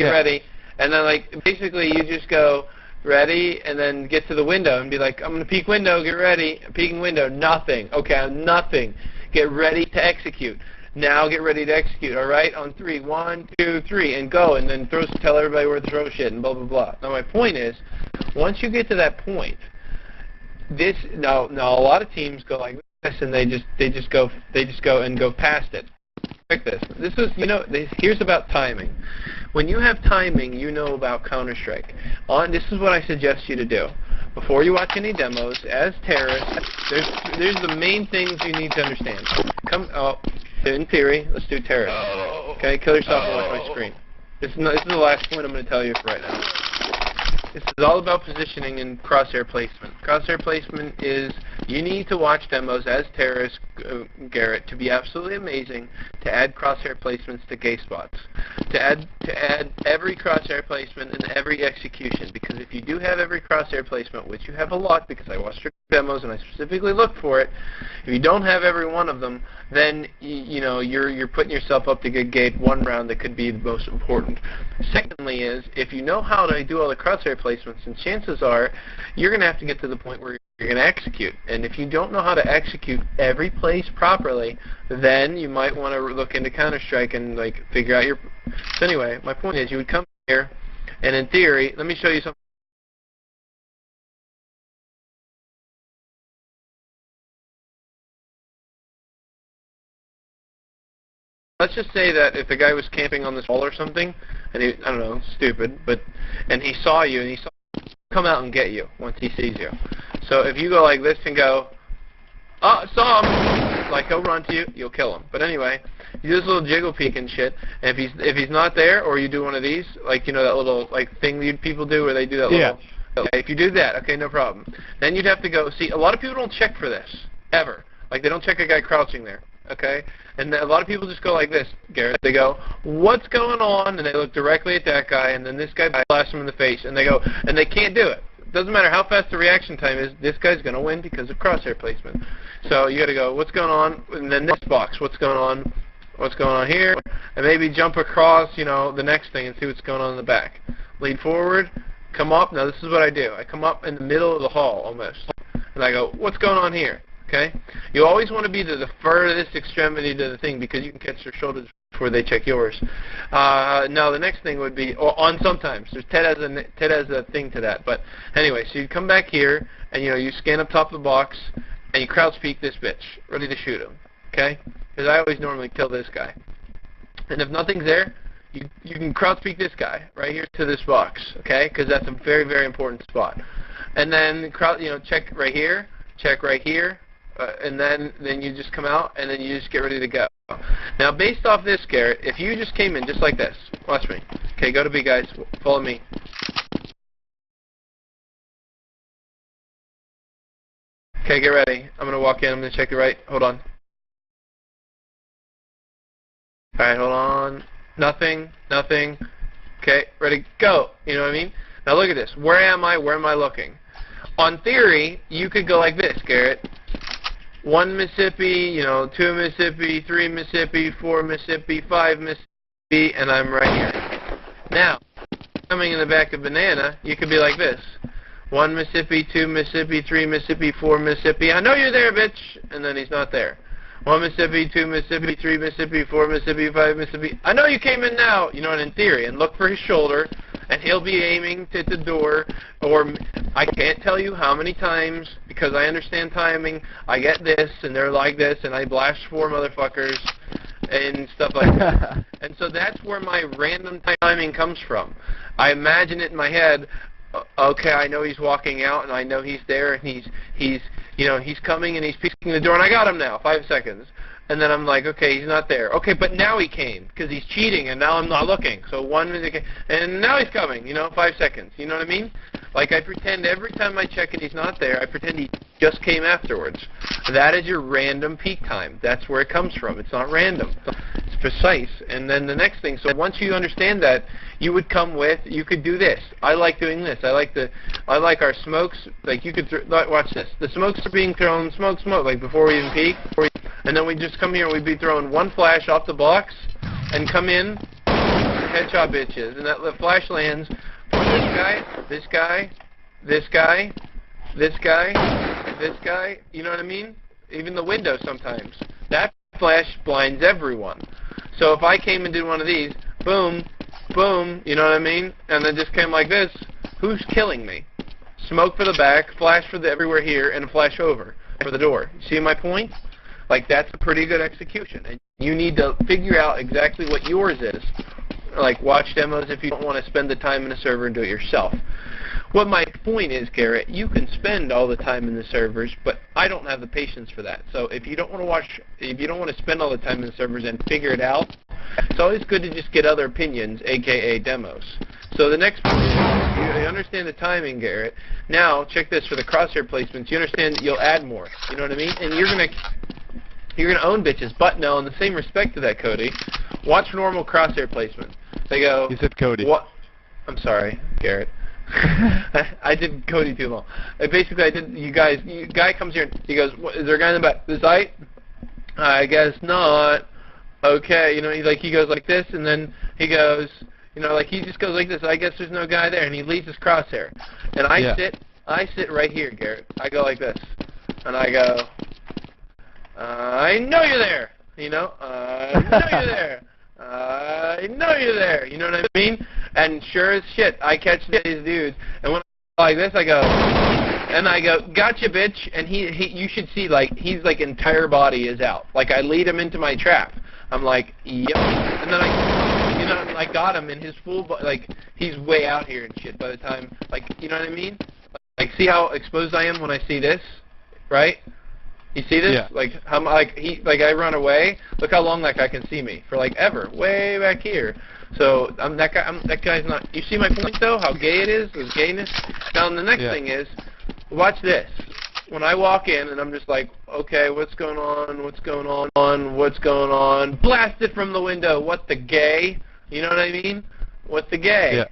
And then, basically you just go, ready, and then get to the window and be like, I'm going to peek window, get ready. Peeking window, nothing. Okay, nothing. Get ready to execute. Now get ready to execute, all right? On 3, 1, 2, 3, and go. And then tell everybody where to throw shit and blah, blah, blah. Now, my point is, once you get to that point, now a lot of teams go like this, and they just go and go past it. Like this. This is, here's about timing. When you have timing, you know about Counter-Strike. This is what I suggest you to do. Before you watch any demos, as terrorists, there's the main things you need to understand. In theory, let's do terrorists. Okay, kill yourself and watch my screen. This is the last point I'm going to tell you for right now. This is all about positioning and crosshair placement. Crosshair placement is, you need to watch demos as terrorists, Garrett, to be absolutely amazing, to add crosshair placements to gay spots. To add every crosshair placement and every execution, because if you do have every crosshair placement, which you have a lot because I watched your demos and I specifically looked for it, if you don't have every one of them, then you're putting yourself up to get gate one round that could be the most important. Secondly is, if you know how to do all the crosshair placements, and chances are you're going to have to get to the point where you're going to execute. And if you don't know how to execute every place properly, then you might want to look into Counter-Strike and figure out your... So anyway, my point is, you would come here, and in theory, let me show you something. Let's just say that if the guy was camping on this wall or something, and he, I don't know, stupid, and he saw you, and he saw come out and get you once he sees you. So if you go like this and go, oh, saw him, he'll run to you, you'll kill him. But anyway, you do this little jiggle peek and shit, and if he's not there, or you do one of these, that little thing people do where they do that little. Okay, if you do that, okay, no problem. Then you'd have to go see. A lot of people don't check for this ever. They don't check a guy crouching there. Okay? And a lot of people just go like this, Garrett. They go, what's going on? And they look directly at that guy, and then this guy blasts him in the face, and they go, and they can't do it. doesn't matter how fast the reaction time is, this guy's going to win because of crosshair placement. So you got to go, what's going on in the next box? What's going on? What's going on here? And maybe jump across, you know, the next thing and see what's going on in the back. Lead forward, come up. Now this is what I do. I come up in the middle of the hall almost, and I go, what's going on here? Okay? You always want to be to the furthest extremity to the thing because you can catch their shoulders before they check yours. Now the next thing would be, or on sometimes, Ted has a thing to that. But anyway, so you come back here, and you know, you scan up top of the box, and you crouch peek this bitch, ready to shoot him. Okay? Because I always normally kill this guy. And if nothing's there, you can crouch peek this guy right here to this box. Okay? Because that's a very, very important spot. And then check right here, and then you just come out, and then you just get ready to go. Now, based off this, Garrett, if you just came in just like this, watch me. Okay, go to B, guys. Follow me. Okay, get ready. I'm going to walk in. I'm going to check the right. Hold on. All right, hold on. Nothing. Okay, ready, go. You know what I mean? Now, look at this. Where am I? Where am I looking? On theory, you could go like this, Garrett. 1 Mississippi, 2 Mississippi, 3 Mississippi, 4 Mississippi, 5 Mississippi, and I'm right here. Now, coming in the back of banana, you could be like this. 1 Mississippi, 2 Mississippi, 3 Mississippi, 4 Mississippi. I know you're there, bitch. And then he's not there. 1 Mississippi, 2 Mississippi, 3 Mississippi, 4 Mississippi, 5 Mississippi. I know you came in now, and in theory, and look for his shoulder, and he'll be aiming to the door, or I can't tell you how many times, because I understand timing, I get this, and they're like this, and I blast 4 motherfuckers, and stuff like that. And so that's where my random timing comes from. I imagine it in my head, okay, I know he's walking out, and I know he's there, and he's coming, and he's peeking the door, and I got him now, 5 seconds. And then I'm like, okay, he's not there. Okay, but now he came, because he's cheating, and now I'm not looking. So 1 minute, and now he's coming, 5 seconds. You know what I mean? Like, I pretend every time I check and he's not there, I pretend he just came afterwards. That is your random peak time. That's where it comes from. It's not random. It's precise. And then the next thing, so once you understand that, you would come with, you could do this. I like doing this. I like our smokes. Like, you could, watch this. The smokes are being thrown, smoke, like before we even peek. And then we just come here and we'd be throwing 1 flash off the box and come in, headshot bitches. And the flash lands for this guy, you know what I mean? Even the window sometimes. That flash blinds everyone. So if I came and did one of these, boom, boom, you know what I mean? And then just came like this, who's killing me? Smoke for the back, flash for the everywhere here, and a flash over for the door. See my point? Like, that's a pretty good execution. And you need to figure out exactly what yours is. Like, watch demos if you don't want to spend the time in a server and do it yourself. What my point is, Garrett, you can spend all the time in the servers, but I don't have the patience for that. So if you don't want to spend all the time in the servers and figure it out, it's always good to just get other opinions, aka demos. So the next point is, you understand the timing, Garrett. Now, check this for the crosshair placements. You understand that you'll add more. You know what I mean? And you're gonna own bitches. But no, in the same respect to that, Cody, watch normal crosshair placement. They go. You said Cody. What? I'm sorry, Garrett. I did Cody too long. Basically, I did. Guy comes here and he goes, "Is there a guy in the back? This height? I guess not." Okay, he goes like this, and then he goes, he just goes like this. I guess there's no guy there, and he leaves his crosshair. And I sit right here, Garrett. I go like this, and I go, I know you're there. I know you're there. I know you're there. You know what I mean? And sure as shit, I catch these dudes, and when I like this, I go, gotcha, bitch. And you should see, like, he's like entire body is out. Like, I lead him into my trap. I'm like, yep. And then I got him in his full, like, he's way out here and shit by the time, like, you know what I mean? Like, see how exposed I am when I see this, right? You see this? Yeah. Like, I run away. Look how long that guy can see me for, like, ever, way back here. So that guy's not. You see my point though? How gay it is? His gayness. Now the next thing is, watch this. When I walk in and I'm just like, okay, what's going on? What's going on? What's going on? Blast it from the window. What the gay? You know what I mean? What the gay? Yeah.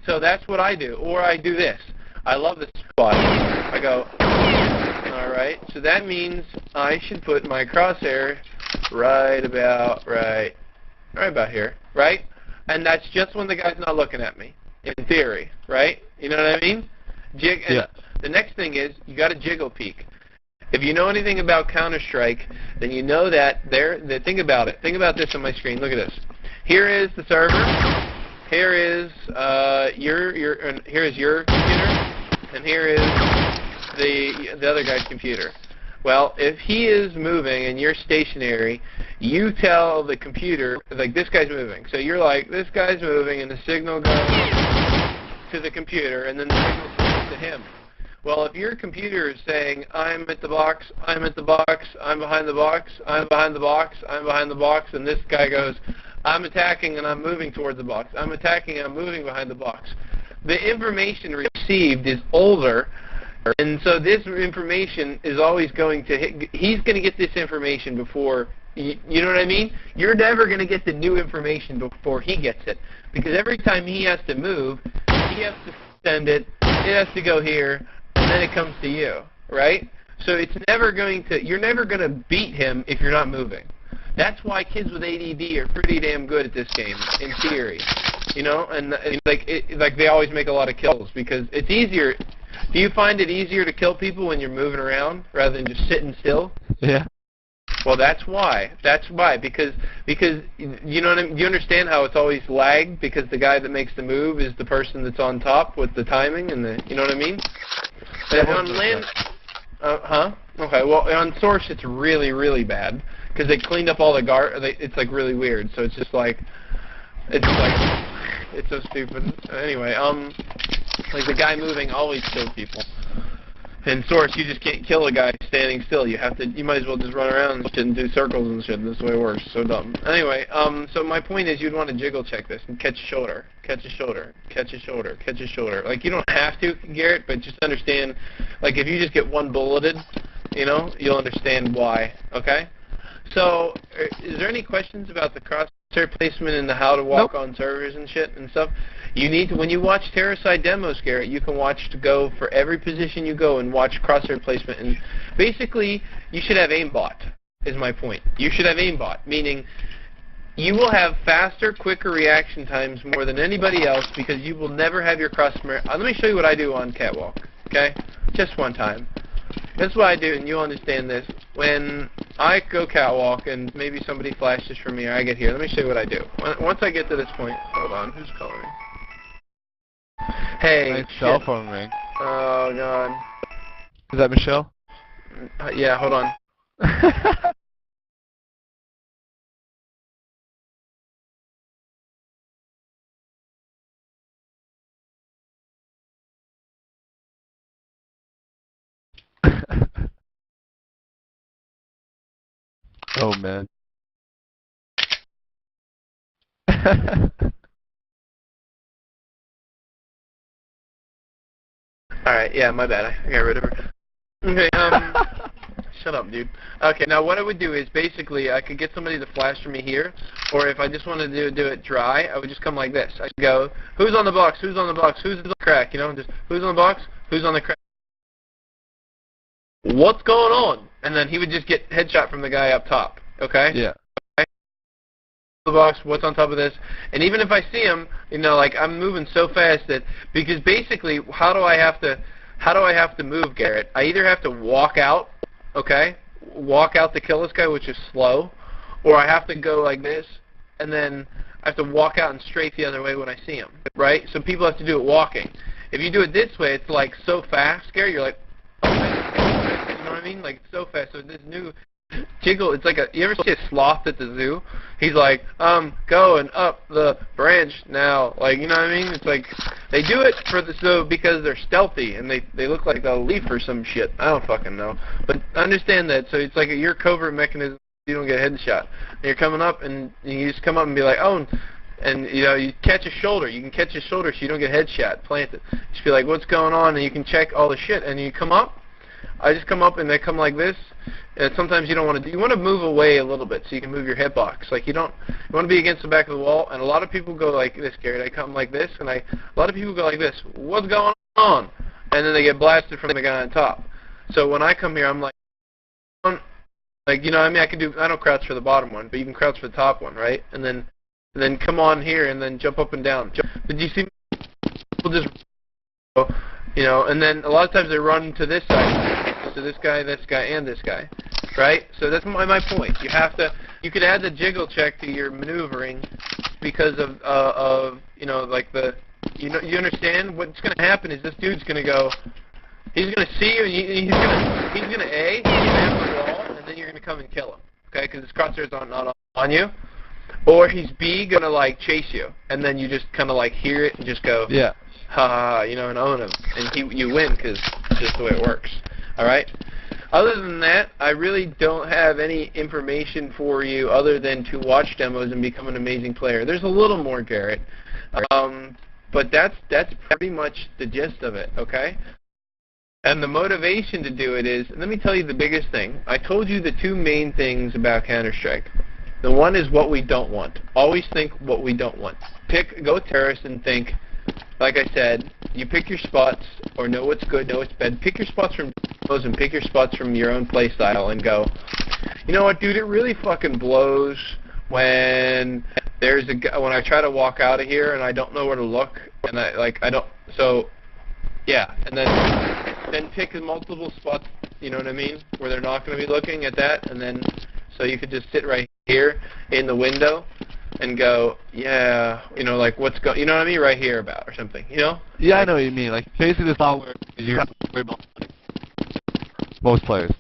So that's what I do. Or I do this. I love this spot. I go, all right, so that means I should put my crosshair right about here, right? And that's just when the guy's not looking at me, in theory, right? You know what I mean? Yeah. The next thing is you got to jiggle peek. If you know anything about Counter-Strike, then you know that think about it. Think about this on my screen. Look at this. Here is the server. Here is here is your computer, and here is the other guy's computer. Well, if he is moving and you're stationary, you tell the computer, like, this guy's moving. So you're like, this guy's moving, and the signal goes to the computer, and then the signal goes to him. Well, if your computer is saying, I'm at the box, I'm at the box, I'm behind the box, I'm behind the box, I'm behind the box, and this guy goes, I'm attacking and I'm moving towards the box, I'm attacking and I'm moving behind the box, the information received is older. And so this information is always going to hit, he's going to get this information before, you know what I mean? You're never going to get the new information before he gets it. Because every time he has to move, he has to send it, it has to go here, and then it comes to you, right? So it's never going to, you're never going to beat him if you're not moving. That's why kids with ADD are pretty damn good at this game, in theory. You know, and like they always make a lot of kills because it's easier. Do you find it easier to kill people when you're moving around rather than just sitting still? Yeah. Well, that's why. That's why. Because you know what I mean? You understand how it's always lagged because the guy that makes the move is the person that's on top with the timing and the. You know what I mean? But on land. Okay. Well, on Source it's really really bad because they cleaned up all the it's like really weird. So it's just like it's so stupid. Anyway, like the guy moving always kills people. In Source, you just can't kill a guy standing still. You might as well just run around and shit and do circles and shit. That's the way it works. So dumb. Anyway, so my point is you'd want to jiggle check this and catch a shoulder, catch a shoulder, catch a shoulder, catch a shoulder. Like, you don't have to, Garrett, but just understand, like, if you just get one bulleted, you know, you'll understand why, okay? So, is there any questions about the crosshair placement and the how to walk on servers and shit and stuff? You need to, when you watch Terracide demos, Garrett, you can watch to go for every position you go and watch crosshair placement. And basically, you should have aimbot, is my point. You should have aimbot, meaning you will have faster, quicker reaction times more than anybody else because you will never have your crosshair. Let me show you what I do on Catwalk, okay? Just one time. That's what I do, and you'll understand this. When I go catwalk and maybe somebody flashes for me or I get here, let me show you what I do. Once I get to this point, hold on, who's calling? Hey, nice cell phone ring. Oh, God. Is that Michelle? Yeah, hold on. Oh, man. Alright, yeah, my bad. I got rid of her. Okay, shut up, dude. Okay, now what I would do is basically I could get somebody to flash for me here, or if I just wanted to do it dry, I would just come like this. I'd go, who's on the box, who's on the box, who's on the crack, you know, just who's on the box, who's on the crack. What's going on? And then he would just get headshot from the guy up top, okay? Yeah. The box, what's on top of this, and even if I see him, you know, like I'm moving so fast that because basically, how do I have to move, Garrett? I either have to walk out, okay, walk out to kill this guy, which is slow, or I have to go like this, and then I have to walk out and straight the other way when I see him, right? So people have to do it walking. If you do it this way, it's like so fast, Garrett. You're like, oh, man. You know what I mean? Like so fast. So this new jiggle, it's like you ever see a sloth at the zoo? He's like, going up the branch now. Like, you know what I mean? It's like they do it because they're stealthy and they look like they'll leap or some shit. I don't fucking know. But understand that. So it's like your covert mechanism. You don't get a headshot. And you're coming up and you just come up and be like, oh, and you know you catch a shoulder. You can catch a shoulder so you don't get headshot planted. Just be like, what's going on? And you can check all the shit. And you come up. I just come up and they come like this. And sometimes you don't want to do. You want to move away a little bit so you can move your hitbox. Like you want to be against the back of the wall. And a lot of people go like this, Garrett. I come like this, and a lot of people go like this. What's going on? and then they get blasted from the guy on top. So when I come here, I'm like, you know what I mean? I don't crouch for the bottom one, but you can crouch for the top one, right? And then come on here and then jump up and down. Did you see people just, you know, and then a lot of times they run to this side, so this guy, and this guy, right? So that's my point. You could add the jiggle check to your maneuvering because of you know, like you understand what's going to happen is this dude's going to go, he's going to see you, and he's going to slam the wall, and then you're going to come and kill him, okay? Because his crosshairs are not on you. Or he's B, going to, like, chase you, and then you just kind of, like, hear it and just go, yeah, ha, you know, and own him. And you win because it's just the way it works, all right? Other than that, I really don't have any information for you other than to watch demos and become an amazing player. There's a little more, Garrett, but that's pretty much the gist of it, okay? And the motivation to do it is, let me tell you the biggest thing. I told you the two main things about Counter-Strike. The one is what we don't want. Always think what we don't want. Go terrorist and think, like I said, you pick your spots, or know what's good, know what's bad. Pick your spots from those and pick your spots from your own play style and go, you know what, dude, it really fucking blows when when I try to walk out of here and I don't know where to look, and yeah, and then pick multiple spots, you know what I mean, where they're not going to be looking at that, and then so you could just sit right here in the window and go, yeah, you know, like you know what I mean, right here about or something, you know? Yeah, I know what you mean. Like basically, this all where you have to worry about most players.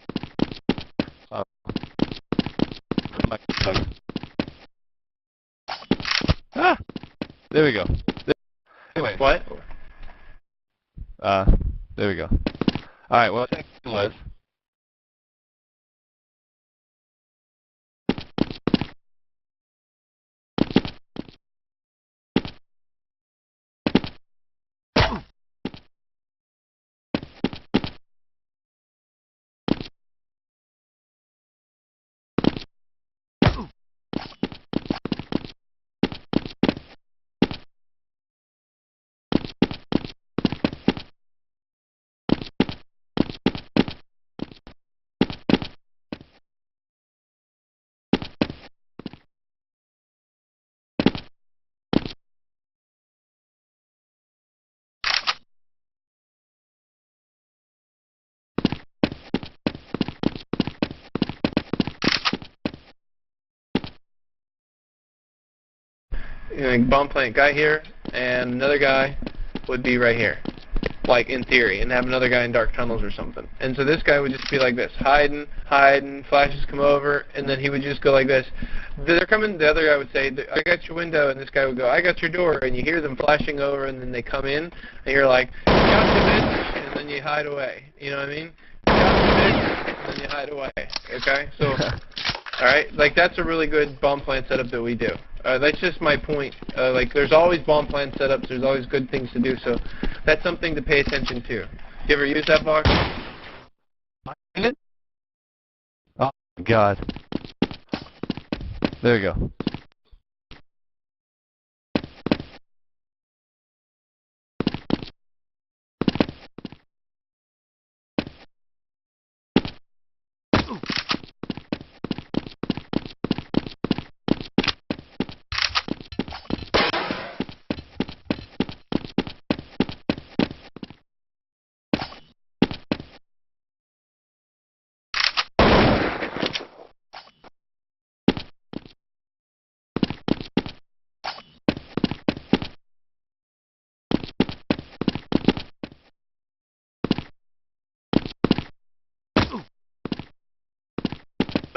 There we go. Anyway. What? There we go. All right. Well, thanks, Les. Bomb plant guy here, and another guy would be right here, like in theory, and have another guy in dark tunnels or something. And so this guy would just be like this, hiding, flashes come over, and then he would just go like this. They're coming, the other guy would say, I got your window, and this guy would go, I got your door, and you hear them flashing over, and then they come in, and you're like, gotcha, bitch, and then you hide away. You know what I mean? Gotcha, bitch, and then you hide away. Okay? So, alright, like that's a really good bomb plant setup that we do. That's just my point. Like, there's always bomb plant setups. There's always good things to do. So that's something to pay attention to. You ever use that box? Oh, God. There we go.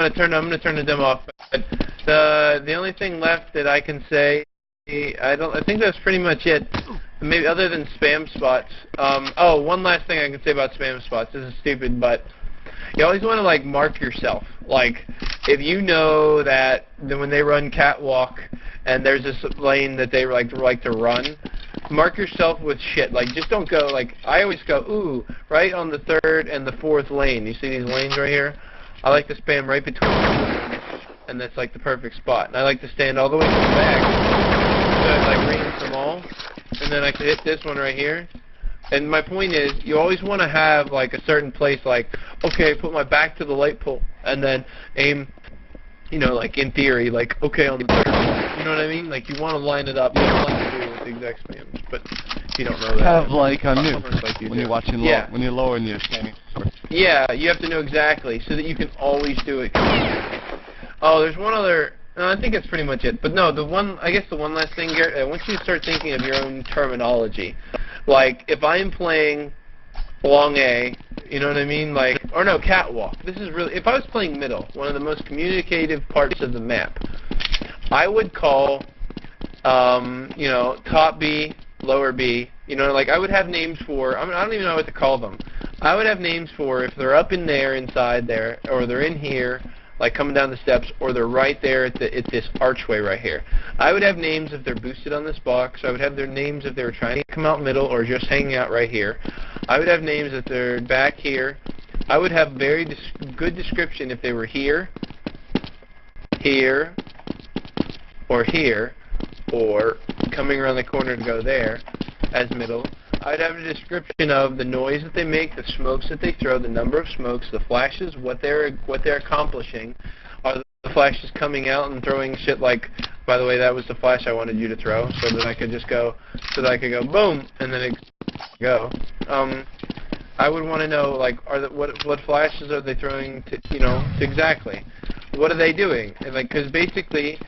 I'm gonna turn the demo off. But the only thing left that I can say, I think that's pretty much it. Maybe other than spam spots. Oh, one last thing I can say about spam spots. This is stupid, but you always want to like mark yourself. Like if you know that when they run catwalk and there's this lane that they like to run, mark yourself with shit. Like just don't go like I always go ooh right on the third and the fourth lane. You see these lanes right here? I like to spam right between them, and that's like the perfect spot. And I like to stand all the way to the back, so I like range them all, and then I can hit this one right here, And my point is, you always want to have like a certain place, like, okay, put my back to the light pole, and then aim, you know, like in theory, like, okay, on the third one. You know what I mean? Like, you want to line it up. You don't like to do it with the exact spans, but you don't know that. Kind of like on you, like when you're watching when you're low and you're standing. Yeah, you have to know exactly so that you can always do it. Oh, there's one other. No, I think that's pretty much it. But no, I guess the one last thing, Garrett, I want you to start thinking of your own terminology. Like, if I'm playing long A, you know what I mean? Like, or no, catwalk. This is really, if I was playing middle, one of the most communicative parts of the map, I would call, you know, top B, lower B. You know, like I would have names for, I don't even know what to call them. I would have names for if they're up in there, inside there, or they're in here, like coming down the steps, or they're right there at this archway right here. I would have names if they're boosted on this box. I would have their names if they were trying to come out middle or just hanging out right here. I would have names if they're back here. I would have very good description if they were here, here, or coming around the corner to go there as middle. I'd have a description of the noise that they make, the smokes that they throw, the number of smokes, the flashes, what they're accomplishing. Are the flashes coming out and throwing shit like, by the way, that was the flash I wanted you to throw, so that I could just go, so that I could go boom, and then it go. I would want to know, like, what flashes are they throwing to, you know, to exactly? What are they doing? And like, because basically,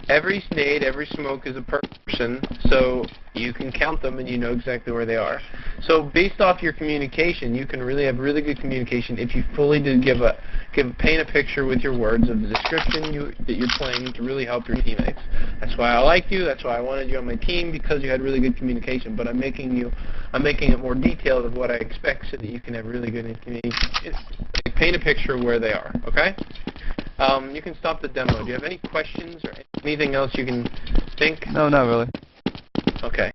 every nade, every smoke is a person, so you can count them and you know exactly where they are. So based off your communication, you can really have really good communication if you fully did paint a picture with your words of the description that you're playing to really help your teammates. That's why I like you. That's why I wanted you on my team, because you had really good communication. But I'm making it more detailed of what I expect so that you can have really good communication. Paint a picture of where they are. Okay. You can stop the demo. Do you have any questions or anything else you can think? No, not really. Okay.